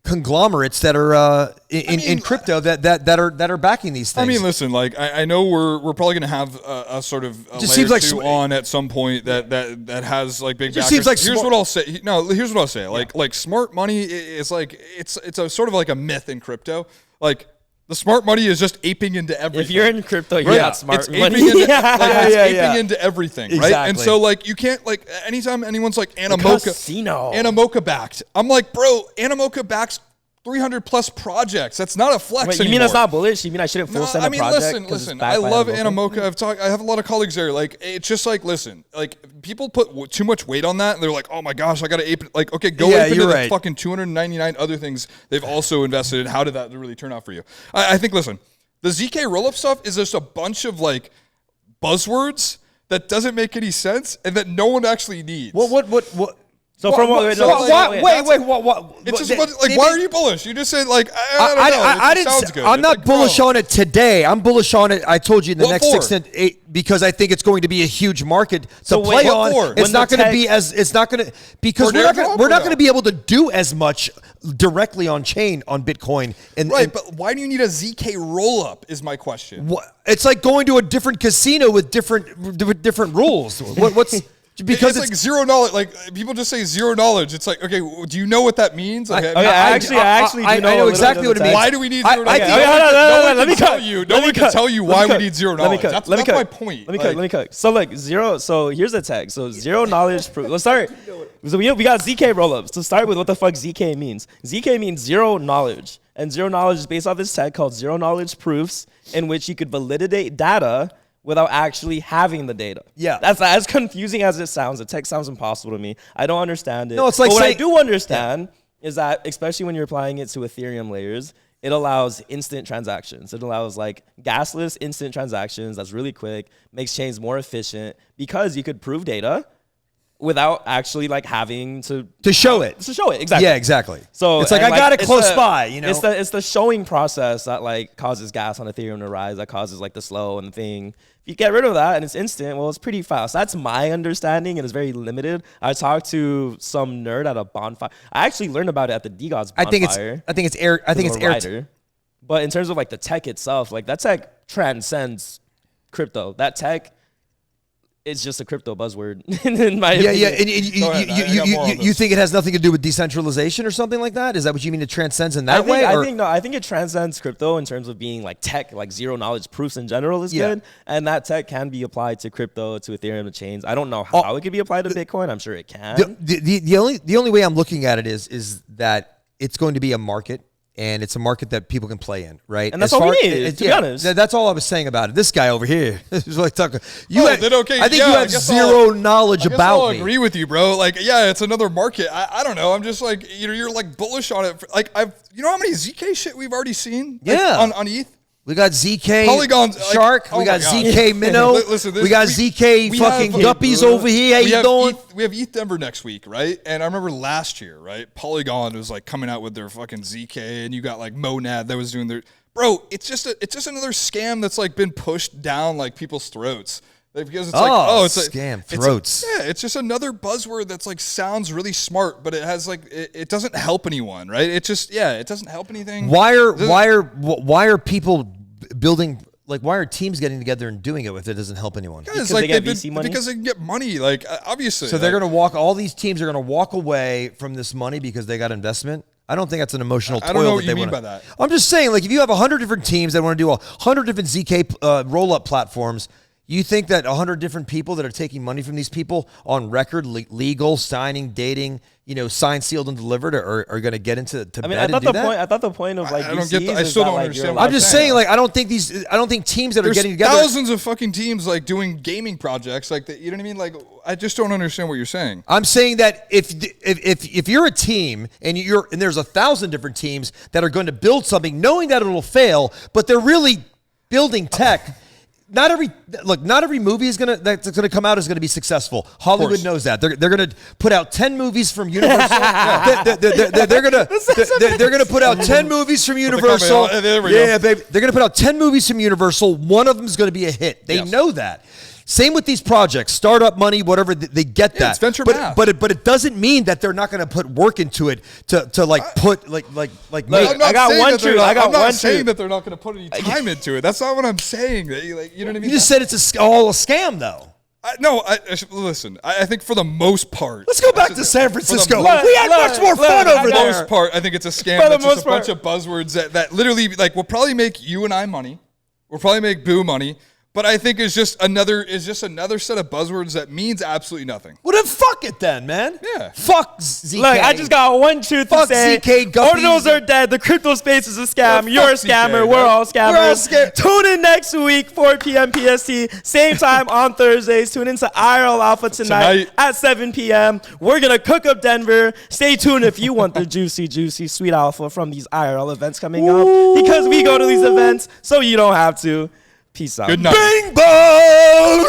Speaker 1: conglomerates that are in crypto that are backing these things.
Speaker 2: I mean, listen, like I know we're probably gonna have a sort of a layer like 2 on at some point that has like big backers. Here's what I'll say. No, here's what I'll say. Like smart money is like it's a sort of like a myth in crypto. Like the smart money is just aping into everything.
Speaker 3: If you're in crypto, you're not smart money.
Speaker 2: It's aping into everything, right?
Speaker 3: Exactly.
Speaker 2: And so like you can't like anytime anyone's like Animoca backed. I'm like, bro, Animoca backs 300 plus projects. That's not a flex
Speaker 3: anymore. You mean that's not bullish? You mean I shouldn't full send a project?
Speaker 2: Listen. I love Animoca. I have a lot of colleagues there. Like, it's just like, listen, like people put too much weight on that, and they're like, oh my gosh, I got to ape it. Like, okay, go ape into the fucking 299 other things they've also invested in. How did that really turn out for you? I think, listen, the ZK rollup stuff is just a bunch of like buzzwords that doesn't make any sense and that no one actually needs.
Speaker 1: What?
Speaker 3: So from what?
Speaker 1: Wait.
Speaker 2: It's just like, why are you bullish? You just said like, I don't know. It sounds good.
Speaker 1: I'm not bullish on it today. I'm bullish on it. I told you in the next 6 to 8 because I think it's going to be a huge market to play on. It's not going to be as. It's not going to because we're not going to be able to do as much directly on chain on Bitcoin.
Speaker 2: But why do you need a ZK rollup? Is my question.
Speaker 1: It's like going to a different casino with different rules. What's because
Speaker 2: it's like zero knowledge. Like people just say zero knowledge. It's like, okay, do you know what that means?
Speaker 3: I actually do know
Speaker 1: exactly what it means.
Speaker 2: Why do we need zero knowledge? No one can tell you why we need zero knowledge. That's my point.
Speaker 3: Let me cut. So like zero. So here's the tag. So zero knowledge proof. Let's start. So we got ZK rollups. To start with, what the fuck ZK means? ZK means zero knowledge, and zero knowledge is based off this tag called zero knowledge proofs, in which you could validate data without actually having the data.
Speaker 1: Yeah.
Speaker 3: That's as confusing as it sounds. The text sounds impossible to me. I don't understand it.
Speaker 1: No, it's like
Speaker 3: what I do understand is that, especially when you're applying it to Ethereum layers, it allows instant transactions. It allows like gasless instant transactions. That's really quick, makes chains more efficient because you could prove data without actually like having to
Speaker 1: show it.
Speaker 3: To show it, exactly.
Speaker 1: Yeah, exactly.
Speaker 3: So
Speaker 1: it's like I got it close by,
Speaker 3: It's the showing process that like causes gas on Ethereum to rise, that causes like the slow and the thing. If you get rid of that and it's instant, well, it's pretty fast. That's my understanding, and it's very limited. I talked to some nerd at a bonfire. I actually learned about it at the DGod's bonfire.
Speaker 1: I think it's air.
Speaker 3: But in terms of like the tech itself, like that tech transcends crypto. That tech it's just a crypto buzzword in my
Speaker 1: Yeah,
Speaker 3: opinion.
Speaker 1: and you think it has nothing to do with decentralization or something like that? Is that what you mean? It transcends in that way?
Speaker 3: I think it transcends crypto in terms of being like tech, like zero knowledge proofs in general is good, and that tech can be applied to crypto, to Ethereum, to chains. I don't know how it could be applied to Bitcoin. I'm sure it can.
Speaker 1: The only way I'm looking at it is that it's going to be a market. And it's a market that people can play in, right?
Speaker 3: And that's all we need, to be honest.
Speaker 1: That's all I was saying about it. This guy over here is like talking.
Speaker 2: I think
Speaker 1: you have zero knowledge about me.
Speaker 2: I agree with you, bro. Like, yeah, it's another market. I don't know. I'm just like, you're like bullish on it. Like, you know how many ZK shit we've already seen? Like, on ETH?
Speaker 1: We got ZK
Speaker 2: Polygon
Speaker 1: Shark. We got ZK Minnow.
Speaker 2: Listen,
Speaker 1: we got ZK fucking guppies over here. How you doing?
Speaker 2: We have ETH Denver next week, right? And I remember last year, right? Polygon was like coming out with their fucking ZK, and you got like Monad that was doing their. Bro, it's just another scam that's like been pushed down like people's throats. Like, because it's it's
Speaker 1: scam throats.
Speaker 2: It's just another buzzword that's like sounds really smart, but it has like it doesn't help anyone, right? It just it doesn't help anything.
Speaker 1: Why are people building, like, why are teams getting together and doing it if it doesn't help anyone?
Speaker 3: Because they get VC money?
Speaker 2: Because they can get money, like, obviously.
Speaker 1: So they're going to all these teams are going to walk away from this money because they got investment? I don't think that's an emotional toil.
Speaker 2: I don't know what you mean by that.
Speaker 1: I'm just saying, like, if you have 100 different teams that want to do 100 different ZK roll-up platforms, you think that 100 different people that are taking money from these people on record, legal, signing, dating, signed, sealed, and delivered are going to get into bet and do that?
Speaker 3: I thought the point of like
Speaker 2: I don't get I still don't understand.
Speaker 1: I'm just saying, like, I don't think teams that are getting together.
Speaker 2: Thousands of fucking teams like doing gaming projects, like you know what I mean? Like, I just don't understand what you're saying.
Speaker 1: I'm saying that if you're a team and there's 1,000 different teams that are going to build something, knowing that it'll fail, but they're really building tech. Not every movie that's gonna come out is gonna be successful. Hollywood knows that. They're gonna put out 10 movies from Universal. they're gonna put out 10 movies from Universal.
Speaker 2: There we go.
Speaker 1: Baby. They're gonna put out 10 movies from Universal. One of them is gonna be a hit. They know that. Same with these projects, startup money, whatever. They get that.
Speaker 2: It's venture math.
Speaker 1: But it doesn't mean that they're not going to put work into it to like put like.
Speaker 2: I'm not saying that they're not going to put any time into it. That's not what I'm saying. You know what I mean?
Speaker 1: You just said it's all a scam, though.
Speaker 2: Listen. I think for the most part.
Speaker 1: Let's go back to San Francisco. We had much more fun over there.
Speaker 2: For the most part, I think it's a scam. It's just a bunch of buzzwords that literally like will probably make you and I money. We'll probably make Boo money. But I think it's just another set of buzzwords that means absolutely nothing.
Speaker 1: Well, then fuck it then, man.
Speaker 2: Yeah.
Speaker 1: Fuck ZK.
Speaker 3: Look, I just got one truth to say.
Speaker 1: ZK,
Speaker 3: Ordinals are dead. The crypto space is a scam. You're a scammer. We're all scammers. Tune in next week, 4 p.m. PST. Same time on Thursdays. Tune into IRL Alpha tonight at 7 p.m. We're going to cook up Denver. Stay tuned if you want the juicy, sweet alpha from these IRL events coming up. Because we go to these events, so you don't have to. Peace out.
Speaker 2: Good night.
Speaker 1: Bing bong!